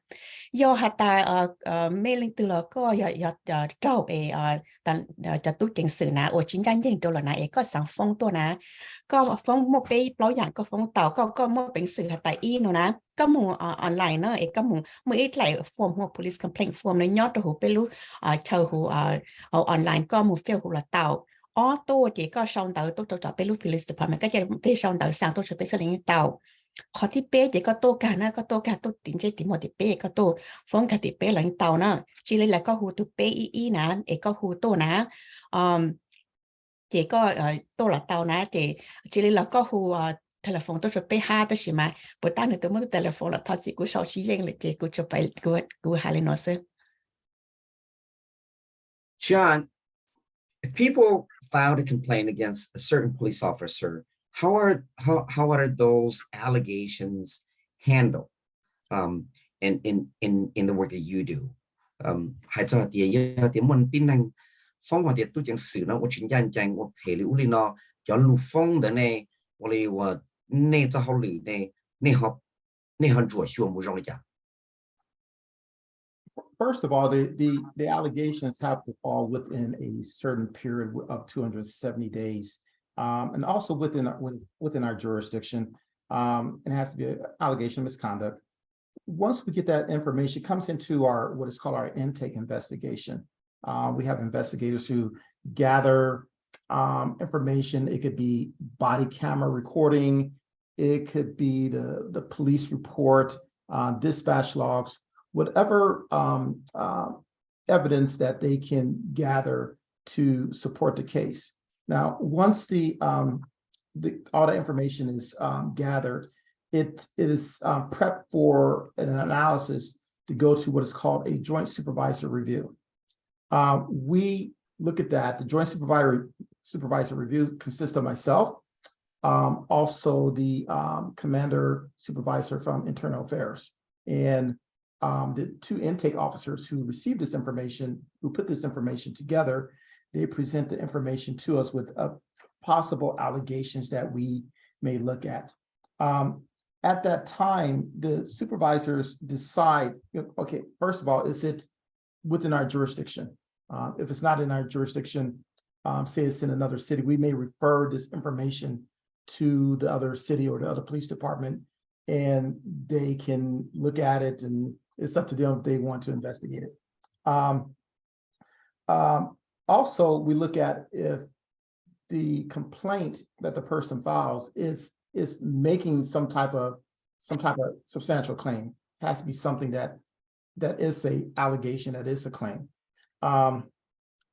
do hạ ta mailing từ là có giờ trâu về cho tụi chính sự nè ở chính danh chính tôi là nè có sản phong tôi nè có phong một cái bảo dạng có phong tàu có một bệnh sự tại y nữa nè có một online nữa có một ít lại form một police complaint form nó nhót từ hồ bên lúc chờ hồ online có một phiếu hồ là tàu tôi chỉ có xong tàu tôi cho bên lúc police department cái gì xong tàu sang tôi cho bên xử lý tàu họ thì bé chỉ có tôi cả nó có tôi cả tôi tính chơi tính một thì bé có tôi phong cả thì bé là tàu nữa chỉ là có hồ từ bé y nè có hồ tôi nè chỉ có tôi là tàu nè chỉ là có hồ telephone tôi cho bé ha tôi chỉ mà bữa ta nữa tôi mới telephone là thật sự của sau chỉ riêng là chỉ của cho bé của hai lần nữa sơ. John, if people filed a complaint against a certain police officer, how are those allegations handled in the work that you do? Hay cho tiếng muốn tin rằng phong hòa tiệt tu chẳng xử nó của chính danh tranh của hệ lưu li nó cho lưu phong đó này hoặc là này cho họ lử này họ chúa xuồng một trong này. First of all, the allegations have to fall within a certain period of 270 days, and also within our jurisdiction. It has to be an allegation of misconduct. Once we get that information, it comes into our what is called our intake investigation. We have investigators who gather information. It could be body camera recording. It could be the police report, dispatch logs, whatever evidence that they can gather to support the case. Now, once all the information is gathered, it is prepped for an analysis to go to what is called a joint supervisor review. We look at that. The joint supervisor review consists of myself, also the commander supervisor from internal affairs, and the two intake officers who received this information, who put this information together. They present the information to us with possible allegations that we may look at. At that time, the supervisors decide, okay, first of all, is it within our jurisdiction? If it's not in our jurisdiction, say it's in another city, we may refer this information to the other city or the other police department, and they can look at it and it's up to them if they want to investigate it. Also, we look at if the complaint that the person files is making some type of substantial claim. It has to be something that is a allegation, that is a claim.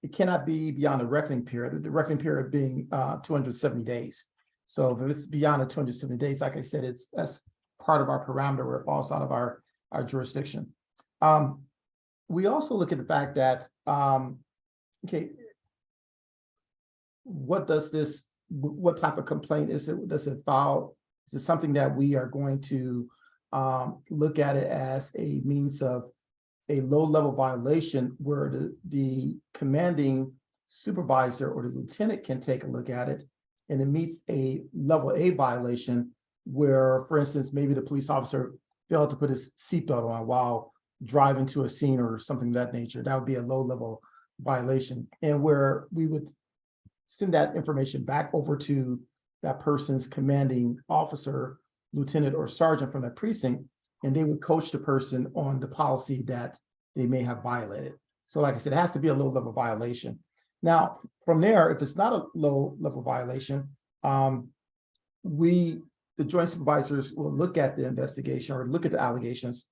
It cannot be beyond the reckoning period. The reckoning period being 270 days. So if it's beyond the 270 days, like I said, that's part of our parameter where it falls out of our jurisdiction. We also look at the fact that okay, what type of complaint is it? Does it file? Is it something that we are going to look at it as a means of a low-level violation where the commanding supervisor or the lieutenant can take a look at it, and it meets a level A violation where, for instance, maybe the police officer failed to put his seatbelt on while driving to a scene or something of that nature. That would be a low-level violation, and where we would send that information back over to that person's commanding officer, lieutenant or sergeant from that precinct, and they would coach the person on the policy that they may have violated. So like I said, it has to be a low-level violation. Now, from there, if it's not a low-level violation, the joint supervisors will look at the investigation or look at the allegations,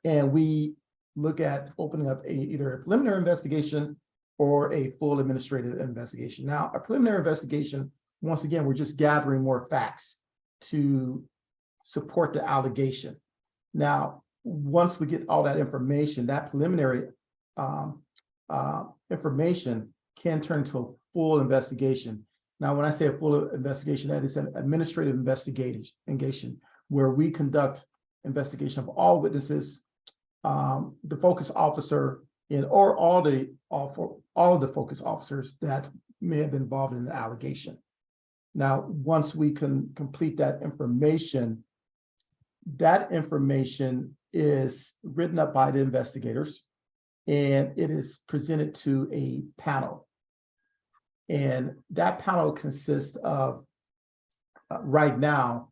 and we look at opening up either a preliminary investigation or a full administrative investigation. Now, a preliminary investigation, once again, we're just gathering more facts to support the allegation. Now, once we get all that information, that preliminary information can turn to a full investigation. Now, when I say a full investigation, that is an administrative investigation where we conduct investigation of all witnesses, the focus officer, or all of the focus officers that may have been involved in the allegation. Now, once we can complete that information is written up by the investigators, and it is presented to a panel. And that panel consists of, right now,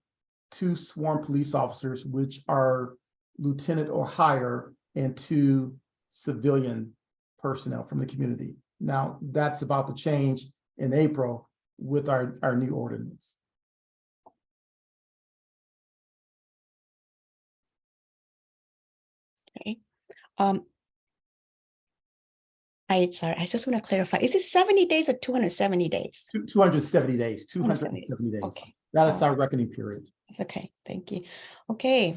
2 sworn police officers, which are lieutenant or higher, and 2 civilian personnel from the community. Now, that's about to change in April with our new ordinance. Okay. I just want to clarify. Is it 70 days or 270 days? 270 days. 270 days. Okay. That is our reckoning period. Okay, thank you. Okay.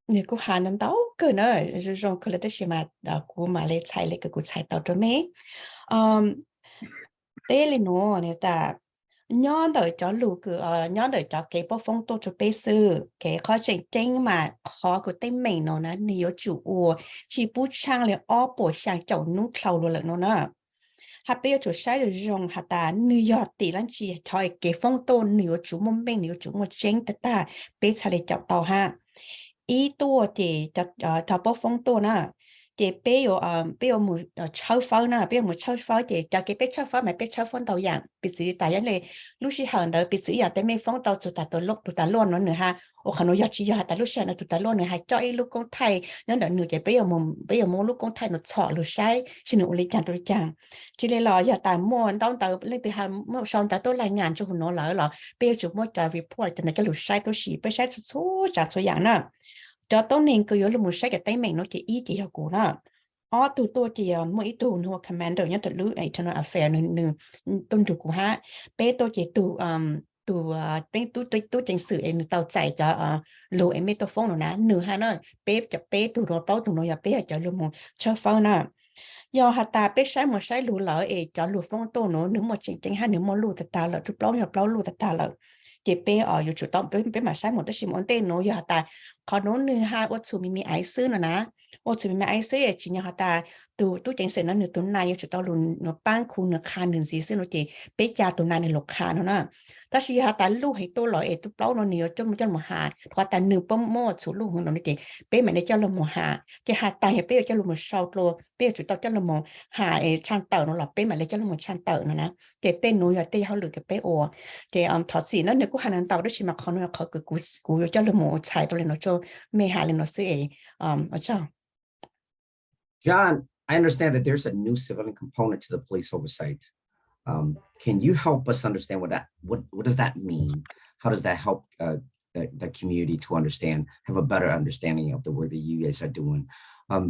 Nếu cô Hà nâng tấu cơ nữa, rồi cô là tới xem mà cô mà lấy chạy lấy cái cô chạy tàu cho mấy. Thế là nó này ta nhón đời cho lù cứ nhón đời cho cái bộ phong tô cho bê sư cái khó trình tranh mà khó của tên mình nó là nhiều chủ chỉ bút trang là ó bộ sang chậu nút khâu luôn nó nè. Hạt bây giờ chủ sai được dùng hạt ta nửa tỷ lắm chỉ thôi cái phong tô nửa chủ mông bên nửa chủ một tranh ta bê chạy lấy chậu tàu ha. Ýตัวthì thảo bộ phong tô nè thì bây giờ một cháu pháo nè bây giờ một cháu pháo thì cho cái bé cháu pháo mà bé cháu phong tàu dạng bị gì tại vấn đề lúc xí hàng đó bị gì à tại mấy phong tàu tụt tụt lúc tụt luôn nó nữa ha ô khả năng chỉ giờ tại lúc xí nó tụt luôn nữa ha cho ấy lúc con thầy nó đợi nửa cái bây giờ một lúc con thầy nó chọn lúc sai xin nó lấy chàng tôi chàng chỉ lấy lò giờ tại mua tao tao lên từ hàng mua xong tại tôi lại ngàn cho nó lỡ là bây giờ chúng mua trả report cho nó cái lúc sai tôi xí bây sai số trả số dạng nè cho tôi nên cứ là một sai cái tay mình nó chỉ ý chỉ của nó tụi tôi chỉ mỗi tụi nó commander nhất tụi lũ internal affair nương tôn chủ của ha bé tôi chỉ tụi tên tôi chính sử em tàu chạy cho lũ em mấy tàu phone nó ná nửa ha nó bé tụi nó bao tụi nó giờ bé cho lũ một cho phone nè do hạt ta bé sai một sai lũ lỡ cho lũ phone tôi nó nửa một chính hai nửa một lũ ta lỡ chụp lâu lũ ta lỡ chỉ bé ở chủ động bé mà sai một cái gì món tên nó giờ hạt taเขาโน้นนึงฮะว่าสูมีไอซื้อนะว่าสูมีไอซื้อจริงๆฮะแต่ ตัวจังเสร็จนั้นเนี่ยตัวนายจุดตอลุนเนาะป้านคูเนาะคานหนึ่งสีซึ่งเราจะเป๊ะยาตัวนายในหลกคานเนาะถ้าชีหาตาลูกให้ตัวหล่อตัวเปล่าเนาะเนี่ยจนมันจะหมหาพอตาหนึ่งป้อมโม่สู่ลูกของเราเนี่ยเป๊ะเหมือนในเจ้าละหมหาจะหาตาเห็นเป๊ะเจ้าละหมชาวโตเป๊ะจุดตอเจ้าละหมหาชันเต่าเนาะหล่อเป๊ะเหมือนในเจ้าละหมชันเต่าเนาะนะเจเต้นหนูอย่าเต้เขาหรือกับเป๊ะโอเจถอดสีนั่นเนี่ยกูหานันเต่าด้วยชิมาคอนเนาะเขาคือกูเจ้าละหมใช้ตัวเลยเนาะโจไม่หาเลยเนาะซื้อเจ้า John, I understand that there's a new civilian component to the police oversight. Can you help us understand what does that mean? How does that help the community to understand, have a better understanding of the work that you guys are doing?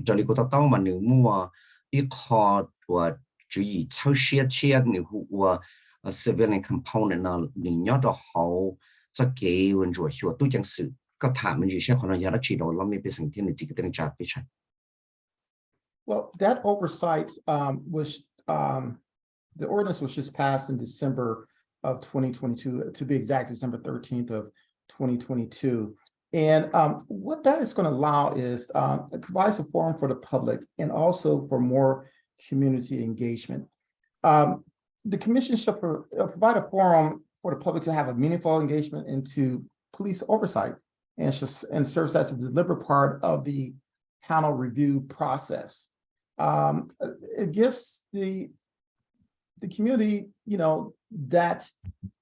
这里我到嘛你摸一靠我注意抽些你我civilian component 呢，你要的好，这给我做学都讲是，个他们有些可能要的知道，เราไม่เป็นสิ่งที่ในจิตต้องจับไปใช่ Well, that oversight the ordinance was just passed in December of 2022, to be exact, December 13th of 2022. And what that is going to allow is it provides a forum for the public and also for more community engagement. The commission shall provide a forum for the public to have a meaningful engagement into police oversight and serves as a deliberate part of the panel review process. It gives the community, that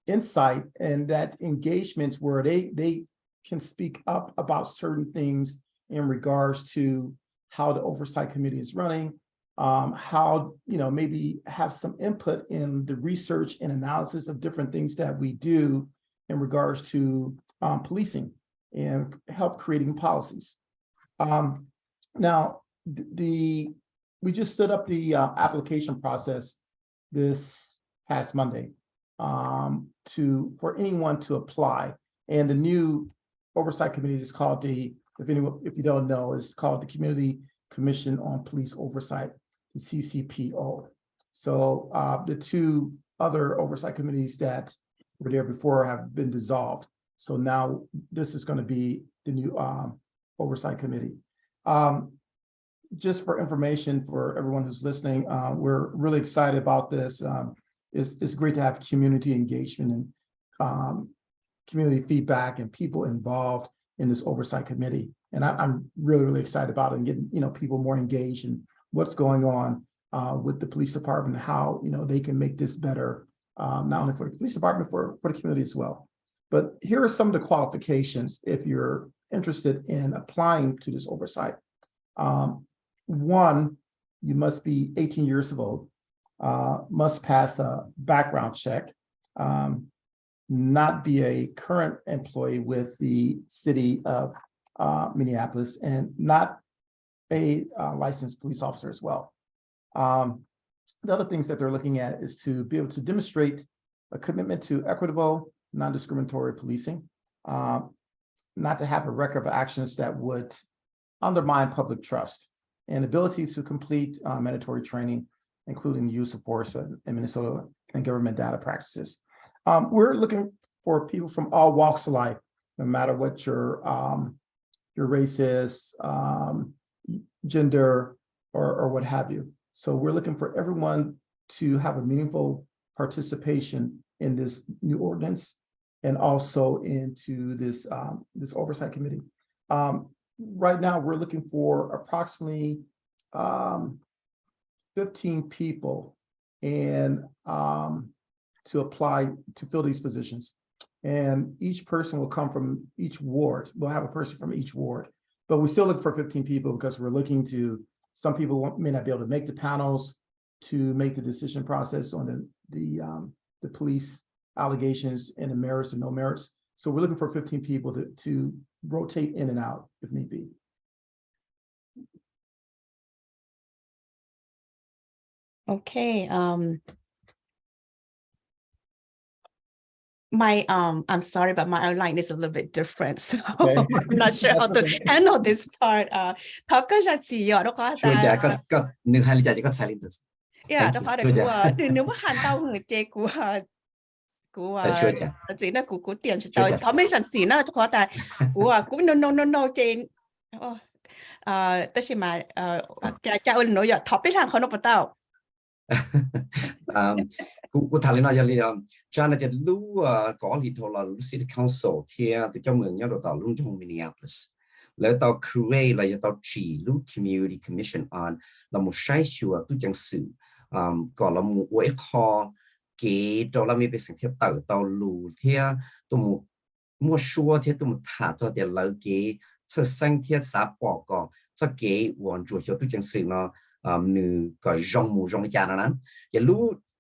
insight and that engagements where they can speak up about certain things in regards to how the oversight committee is running, how, maybe have some input in the research and analysis of different things that we do in regards to policing and help creating policies. Now, we just stood up the application process this past Monday for anyone to apply. And the new oversight committee is called if you don't know, it's called the Community Commission on Police Oversight, the CCPO. So the two other oversight committees that were there before have been dissolved. So now this is going to be the new oversight committee. Just for information for everyone who's listening, we're really excited about this. It's great to have community engagement and community feedback and people involved in this oversight committee. And I'm really, really excited about it and getting, people more engaged in what's going on with the police department, and how, they can make this better, not only for the police department, for the community as well. But here are some of the qualifications if you're interested in applying to this oversight. One, you must be 18 years old, must pass a background check, not be a current employee with the city of Minneapolis, and not a licensed police officer as well. The other things that they're looking at is to be able to demonstrate a commitment to equitable, non-discriminatory policing, not to have a record of actions that would undermine public trust, and ability to complete mandatory training, including the use of force in Minnesota and government data practices. We're looking for people from all walks of life, no matter what your race is, gender, or what have you. So we're looking for everyone to have a meaningful participation in this new ordinance and also into this oversight committee. Right now, we're looking for approximately 15 people and to apply to fill these positions. And each person will come from each ward. We'll have a person from each ward, but we still look for 15 people because we're looking to, some people may not be able to make the panels to make the decision process on the police allegations and the merits and no merits. So we're looking for 15 people to rotate in and out if need be. Okay. I'm sorry, but my outline is a little bit different, so Okay. I'm not sure how to handle this part. เขาก็จะสีหยอดนะคะแต่ ช่วยก็หนึ่งให้ลิจาจะก็ใช้ลินส์ yeah นะคะแต่กูหนูว่าหันเตาหือเจกูช่วยจ้ะ จริงนะกูเตรียมจะเตาเขาไม่สันสีนะนะคะแต่กู no เจน Tôi chỉ mà cha ơi nói giờ topic hàng không nó bắt đầu Cô thà lên nói giờ cho nên là lúc có lịch thôi là lúc city council thì tụi cho mình nhớ được tàu luôn trong Minneapolis lấy tàu create là tàu chỉ lúc community commission on là một sai sửa tụi chẳng sự còn là một WIXK cái đó là mình bị sinh thiết tàu lù thì tụi một mua xua thì tụi một thả cho tiền lợi cái cho sinh thiết xã bỏ có cho cái hoàn chủ cho tụi chẳng sự nó nữ có rong cái nó nè giờ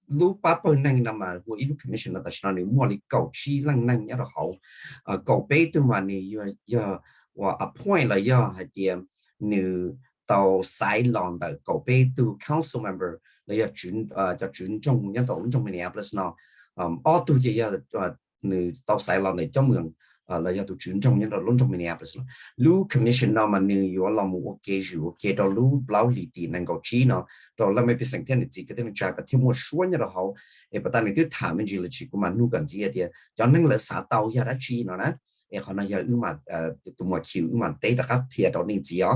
lúc ba mươi năm năm mà của ilu commission là tại nữ mua đi cầu chi lăng năng nhớ là hậu cầu bé từ mà giờ và appoint là giờ hay tiền nữ tàu sai lòn tại cầu bé từ council member là giờ chuyển trong nhớ tàu trong Minneapolis nó ở từ giờ nữ tàu sai lòn để cho mượn là giờ tụi chuyển trong những đó luôn trong Minneapolis lu commission nó mà nếu là một cái đó lu bao lì tiền năng cầu chi nó đó là mấy cái sản phẩm gì cái tên cha cái thêm một số như là họ bắt đầu mình cứ thả mình chỉ là chỉ của mình nu cần gì thì cho nên là xã tàu giờ đã chi nó nè họ nói giờ mà tụi mà chịu mà tết đã các thiệt đó nên gì á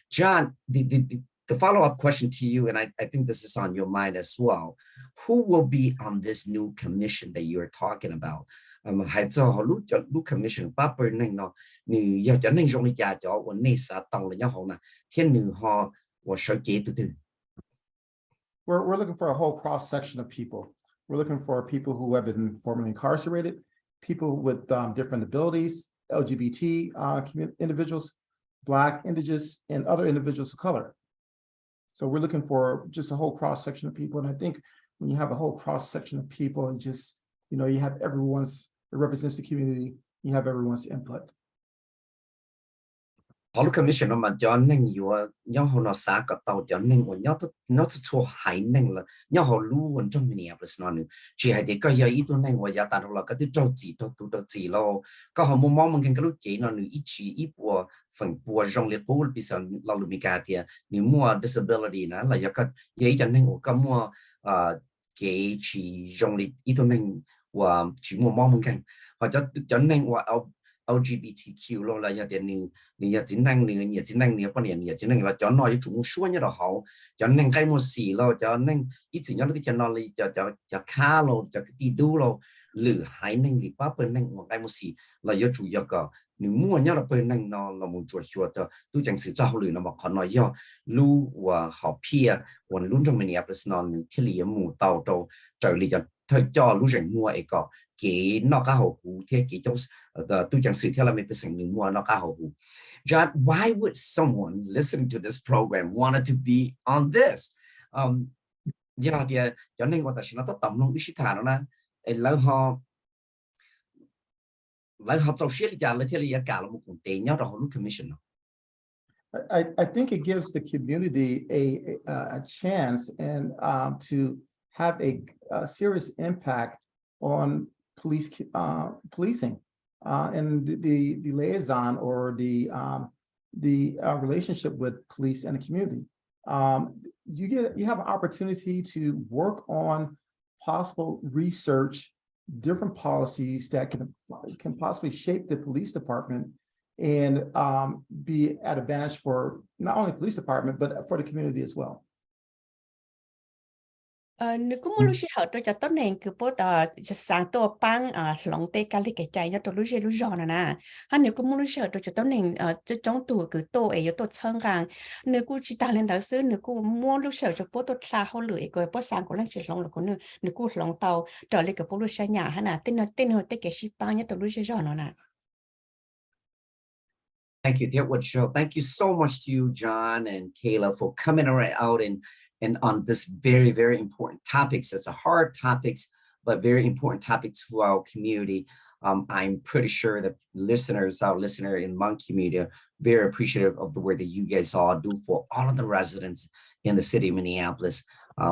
John the follow up question to you and I think this is on your mind as well who will be on this new commission that you are talking about hay cho họ lúc commission paper nên nó như giờ cho nên trong cái nhà cho vấn đề xã tàu là nhau họ nè thiên nữ họ và sở chế từ từ. We're looking for a whole cross section of people. We're looking for people who have been formerly incarcerated, people with different abilities, LGBT individuals, Black, Indigenous, and other individuals of color. So we're looking for just a whole cross section of people. And I think when you have a whole cross section of people, and just you have everyone's. It represents the community. You have everyone's input. Họ lúc commission nó mà cho nên nhau họ nó xã cả tàu cho nên của nhau cho hải nên là nhau họ luôn trong Minneapolis nó nữa chỉ hay để cái ý tôi nên của gia đình là cái trâu chỉ lo có họ mong mình cái lúc chỉ nó nữa ít bùa phần bùa trong liệt bùa bây giờ là lúc mình cả thì nếu mua disability nó là do cái ý cho nên của cái mua cái chỉ trong liệt ý tôi nên và chỉ mong mình cái họ cho nên của LGBTQ lo là giờ nè chính năng nè bao nhiêu chính năng là cho nó chúng số như là họ cho nên cái một xì lo cho nên ít gì nhớ cái cho nó cho khá lo cho cái tí đu lo lử hai năng thì ba bên năng một cái một xì là do chủ yếu cả nếu mua nhớ là bên năng nó là một chuột cho tôi chẳng sử dụng lử nó mà họ nói do lu và họ pia và luôn trong Minneapolis nó thiết lý mù tàu đâu trở lại cho cho lúc rảnh mua ấy có cái nó cá hậu hủ thế cái trong tôi chẳng sự theo là mình phải sử dụng mua nó cá hậu hủ. John, why would someone listening to this program wanted to be on this? Giờ thì cho nên người ta sẽ nói tới tầm luôn biết thà nó nè, lấy họ trâu xiết ra lấy thế là cả là một công ty nhau rồi họ lúc commission. I think it gives the community a chance and to have a serious impact on policing and the liaison or the relationship with police and the community. You have an opportunity to work on possible research, different policies that can possibly shape the police department and be at advantage for not only the police department but for the community as well. Nếu có một lúc xí hợp tôi cho tốt nền cứ bố tờ sáng tôi băng lòng tê cá lý cái chạy cho tôi lúc giòn nè hắn nếu có một lúc xí hợp tôi cho tốt nền trong tủ cứ tô ấy tôi chân càng nếu cô chỉ ta lên đạo sư nếu cô mua lúc xí hợp cho bố tôi xa hậu lưỡi cái bố sáng của lên chỉ lòng là có nếu cô lòng tàu trở lại cái bố lúc xí nhà hắn à tên hồi tê cái xí băng nhất tôi lúc giòn nè. Thank you, thiaj. Thank you so much to you, John and Kayla, for coming out and on this very, very important topics. It's a hard topics, but very important topics to our community. I'm pretty sure that our listener in Hmong community are very appreciative of the work that you guys all do for all of the residents in the city of Minneapolis.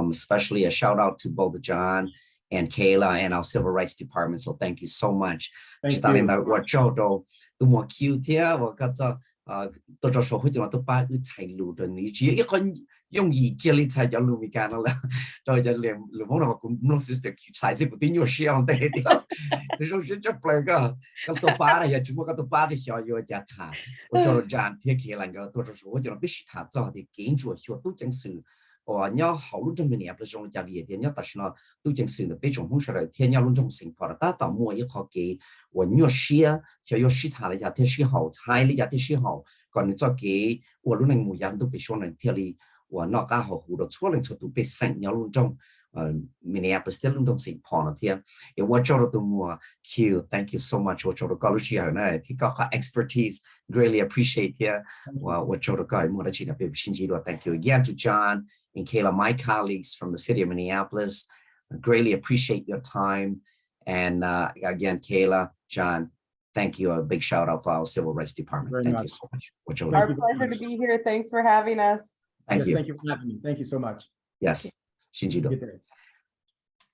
Especially a shout out to both John and Kayla and our civil rights department. So thank you so much. Thank you. Tôi mua cute thế và cái tôi cho số hội tôi ba cái chạy lù rồi ní chỉ ít con 用意建立才叫路米干了，然后就连路蒙那个弄是的才是不定有这样的的，那时候是这不个多巴的也只不过多巴的小有家他，我叫了站贴起来个多少说我叫了必须他做的建筑学都真是。哦，你要好路中面不是说家里的，你要但是呢，都真是的，被种红出来，天要路中情况了，但到末一好给我你要写，就要写他了家，天写好，猜了家天写好，còn 你再给我路那模样都被说了，天里我那刚好糊到错了，错都被省要路中，Minneapolis 的路中情况了天，我做了都么 ，Thank you so much，我做了高路时候呢，提高下 expertise，really appreciate 天，我做了高，我的今天被新记录 ，Thank you again to John。And Kayla, my colleagues from the city of Minneapolis, greatly appreciate your time. And again, Kayla, John, thank you. A big shout out for our civil rights department. Thank you so much. Our pleasure to be here. Thanks for having us. Thank you. Thank you for having me. Thank you so much. Yes. Xin chào. Good day.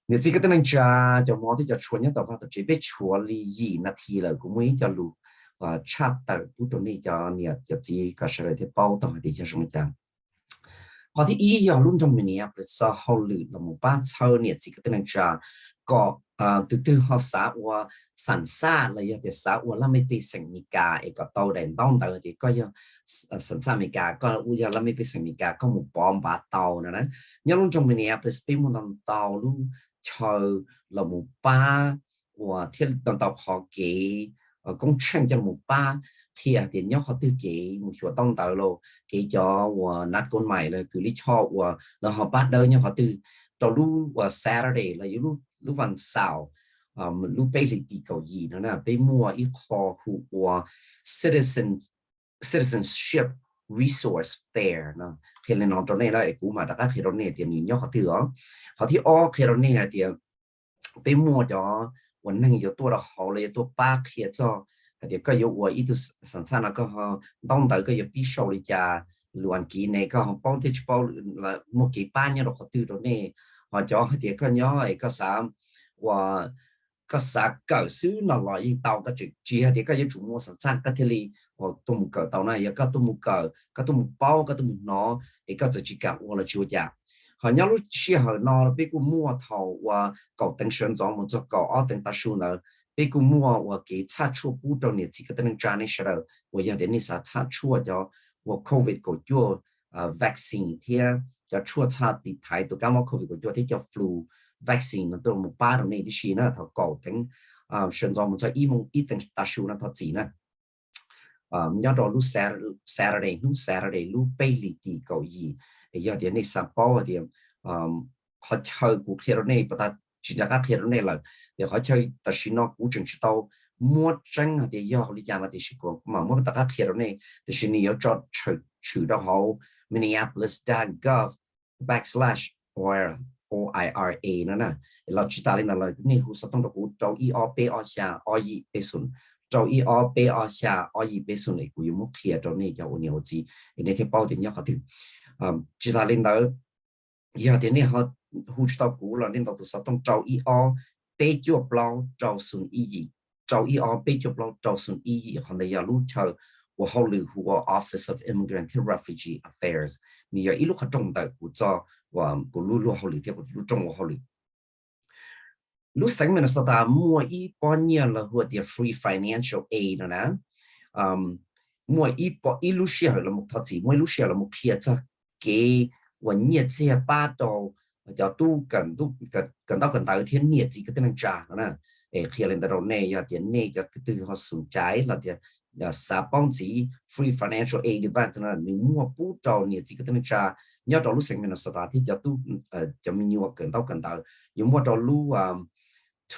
你这个等人家就冇得就穿一道法就这边穿里2 นาที了，咁每就路差到不懂你就你就自己个时候的报道的叫什么讲？พอที่อียอลุ่มจงมิเนี่ยเป็นสาวหรือลำบ้านเช่าเนี่ยจิกตันจะก็ตื่นหัวสาวว่าสันซ่าเลยแต่สาวว่าเราไม่ไปสังมิกาเอกก็โตแดนต้องแต่ที่ก็ยังสันซ่ามิกาก็อุยเราไม่ไปสังมิกาก็หมู่ปอมบาเตานะยอลุ่มจงมิเนี่ยเป็นสปีมุนตันเตาลุ่มเช่าลำหมู่ป้าว่าที่ตันเตาขอเก๋กงเชิงจะหมู่ป้าkhi tiền nhóc họ tư kỹ một số tông tạo lô kỹ cho và nát con mày là cứ lý cho và là họ bắt đầu nhóc họ tư cho lúc Saturday là lúcวันเสาร์lúcไปlịch đi cầu gì nữa nèไปmua ít kho của citizenship resource fair nè khi lên nó cho nên là cũng mà đã khi đó này tiền nhìn nhóc họ tư đó họ thì khi đó này thìไปmua choวันนั้น有多了好了有多八khi cho thì có yêu của ít sản xuất là có họ đông tới có yêu biết sâu đi cha luận kỹ này có họ bao nhiêu bao là một cái ban nhau họ từ đó này họ cho thì có nhớ ấy có sao và có sao cỡ xứ nó loại tàu có chỉ thì có yêu chủ mua sản xuất có thể li hoặc tôm một cỡ tàu này có tôm một cỡ có tôm một bao có tôm một nó thì có chỉ cả hoặc là chưa trả họ nhớ lúc chia họ nó biết cũng mua thầu và cầu tăng sản phẩm một số cầu ở tăng ta số nữa被古mua我给查出不到你这个等站的时候，我要点你啥查出叫我 COVID 个叫vaccine 贴叫出查的台都感冒 COVID 个叫贴叫 flu vaccine 都冇把到你的事呢，他搞等甚至我们在一等大数呢，他自呢要到路 Saturday 路贝里的搞意，要点你啥包点เขาเช่ากูเคโรเน่ปะchỉ là các hiện này là để họ chơi ta xin nó cũng chừng tàu mua tranh thì do họ đi ra là thì chỉ có mà mua các hiện này thì xin nhiều cho trừ đó họ Minneapolis.gov/OIRA nữa nè là chỉ ta lên là này hồ sơ thông độ cho IOP này của một kia cho này cho nhiều gì nên thì bao tiền nhau họ thì chỉ ta lên đó giờ thì này họ hỗ trợ cũ là nên đầu tư sản phẩm trâu IO bây giờ bao trâu xuân ý trâu IO bây giờ bao trâu xuân ý họ này giờ lúc chờ của họ lựa của Office of Immigrant and Refugee Affairs này giờ ít lúc họ trồng tại của cho và của lúc họ lựa theo của lúc trồng của họ lựa lúc sáng mình sẽ ta mua ít bao nhiêu là của the free financial aid nữa nè mua ít lúc xưa là một thằng gì mua lúc xưa là một kia cho cái và nhiệt chế ba đầu cho tu cần tới thiên nhiệt gì cái tên trả nè khi lên đầu này giờ tiền này cho cái từ họ sủng trái là giờ xã bóng chỉ free financial aid event là mình mua bút đầu nhiệt gì cái tên trả nhớ đầu lúc sáng mình sẽ thì cho tu cho mình nhiều cần tới dùng mua đầu lúc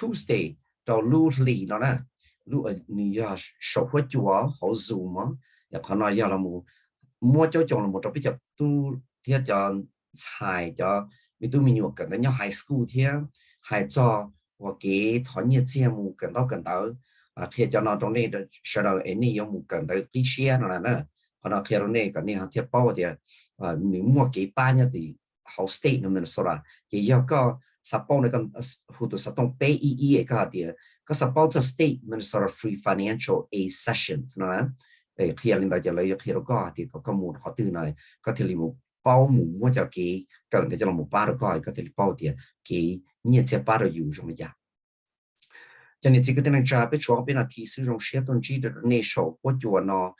Tuesday đầu lúc lì nó nè lúc giờ sổ hóa chúa họ dùng mà giờ họ nói giờ là mua cho chồng là một trong bây giờ tu thì cho xài cho vì tôi mình nhiều cần tới nhau high school thì high cho và cái thói nhiệt chia mù cần tới thì cho nó trong này được sau đó anh ấy dùng mù cần tới cái share nó là nữa còn nó khi đó này cái này họ thiết bao thì mình mua cái ba nhá thì whole state nó mình số là thì giờ có support này còn hụt từ support pay cái thì có support cho state mình số là free financial aid sessions nó là khi lên đó giờ lấy khi đó có thì có một họ từ này có thể là một bao mù mua cho cái cần để cho một ba rồi coi có thể bao tiền cái nhiệt sẽ ba rồi dùng trong nhà cho nên chỉ có thể trả biết cho bên là thì sử dụng xe tuần chỉ được nên số của chùa nó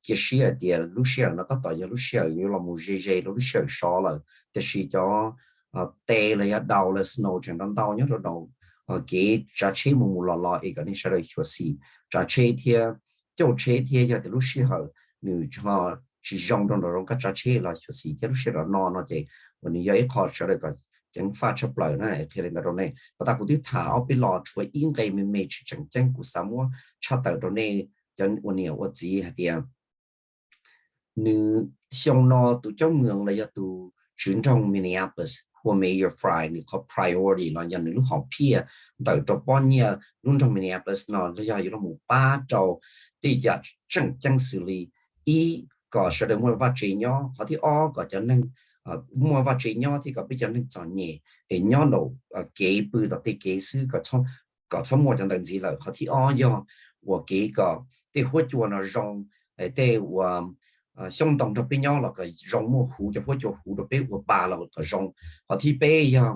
chỉ xe thì lúc xe nó tất cả lúc xe như là một dây lúc xe số là thì chỉ cho tê là đầu là snow trên đằng đầu nhớ rồi đầu cái trả chế một lò cái này sẽ là chuyện gì trả chế thì chỗ chế thì giờ thì lúc xe họ nếu cho chỉ dùng trong đó cái trả chế là chuyện gì thì lúc xe nó chỉวันนี้ยังขอเฉลยก็จังฟ้าชับเลยนะเทเลนตรงนี้แต่กูที่ถาเอาไปรอช่วยอิงไกไม่ไม่จังจังกูสามว่าชาติตรงนี้จันวันนี้ว่าจีฮะเดียนึช่วงนอตัวเจ้าเมืองเลยตัวชุนจง Minneapolis หัว Mayor Fry นี่เขา priority เราอย่างในลูกของพี่แต่ตัวป้อนเนี่ยรุ่นจง Minneapolis นอแล้วอยู่ในหมู่ป้าเจ้าที่จะจังสื่อลีอีก็แสดงว่าจีนย่อเขาที่อ้อก็จะนั่งmua vào chế nhau thì có bây giờ nên chọn nhẹ để nhau đầu kế bự đó thì kế sư có trong một trong những gì là họ thì do của kế có để hỗ trợ nó rong để xong đồng trong bên nhau là cái rong mua hũ cho hỗ trợ hũ đó bên của bà là cái rong họ thì bây giờ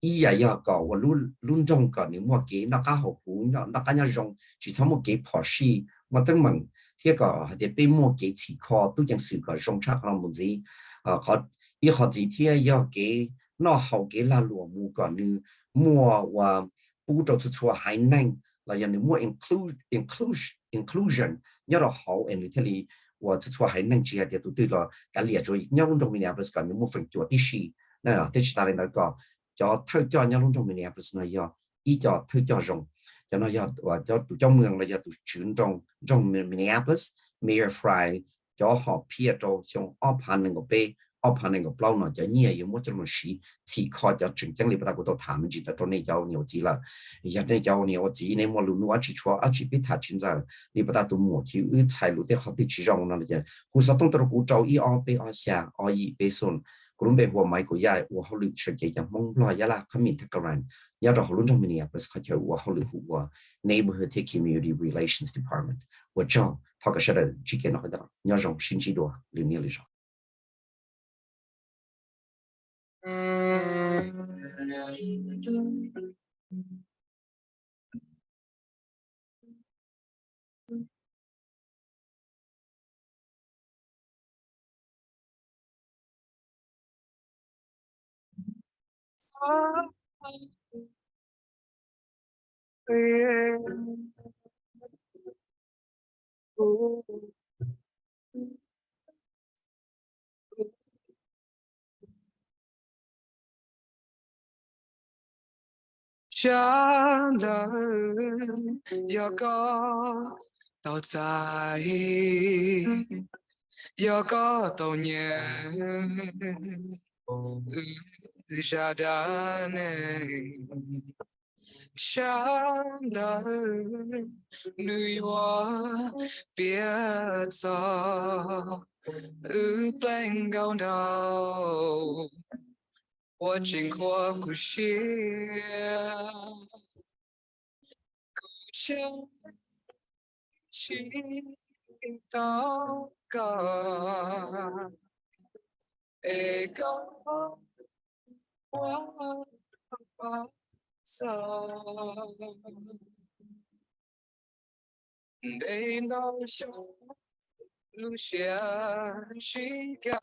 ý giờ có và luôn trong có những mua kế nó cá hậu hũ nó cá nhau rong chỉ trong một kế phò xì mà tất mình thì có để bên mua kế chỉ kho tôi chẳng sự có rong chắc là một gì họ ý họ chỉ thiên yêu cái nó hậu cái là lúa mua còn như mua và bù cho cho hải năng là như mua inclusion nhớ là hậu anh thì là và cho hải năng chỉ là để tụi là cái liệt rồi nhau trong Minneapolis còn như mua phần chuột tí xì này là tí ta lên nói có cho thay cho nhau trong Minneapolis này do ý cho thay cho rồng cho nó do và cho tụi trong mường là do tụi chuyển trong Minneapolis Mayor Fry cho họ phía cho trong opening của bé opening của bao nó cho nhiều một trong một sĩ chỉ khó cho chính chân lý bắt đầu của thảm chỉ cho nên giàu nhiều gì là giờ này giàu nhiều gì nên mà luôn luôn chỉ cho chỉ biết thà chính ra lý bắt đầu tụi mua chỉ ư tài lúc để họ tự chỉ rong nó là hồ sơ thông tao cũng trâu bé xa bé son cũng bé hoa máy của yai hoa họ lựa chọn chỉ cho mong lo yai là khám mình thật cái nhớ rồi họ luôn trong Minneapolis họ chơi hoa họ lựa hoa neighborhood community relations department hoa cho họ cái sẽ là chỉ cái nó cái đó nhớ rằng xin chỉ đồ liền như rồi cha đời giờ có tàu dài giờ có tàu nhẹ ra đàn cha đời người hoa biết sao bên gạo đầu 我经过故乡，故乡祈祷告，一个我把走，得到小路下去干。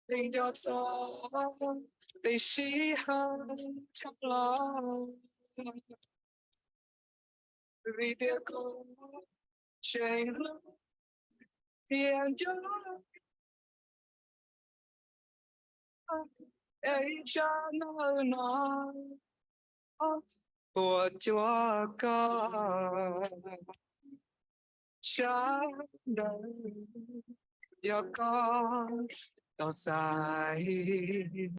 Tình cho tình sĩ hơn trong lòng vì tiếc cô chạy lúc tiền cho ấy cho nó của chúa con cha đời giờ con tao dài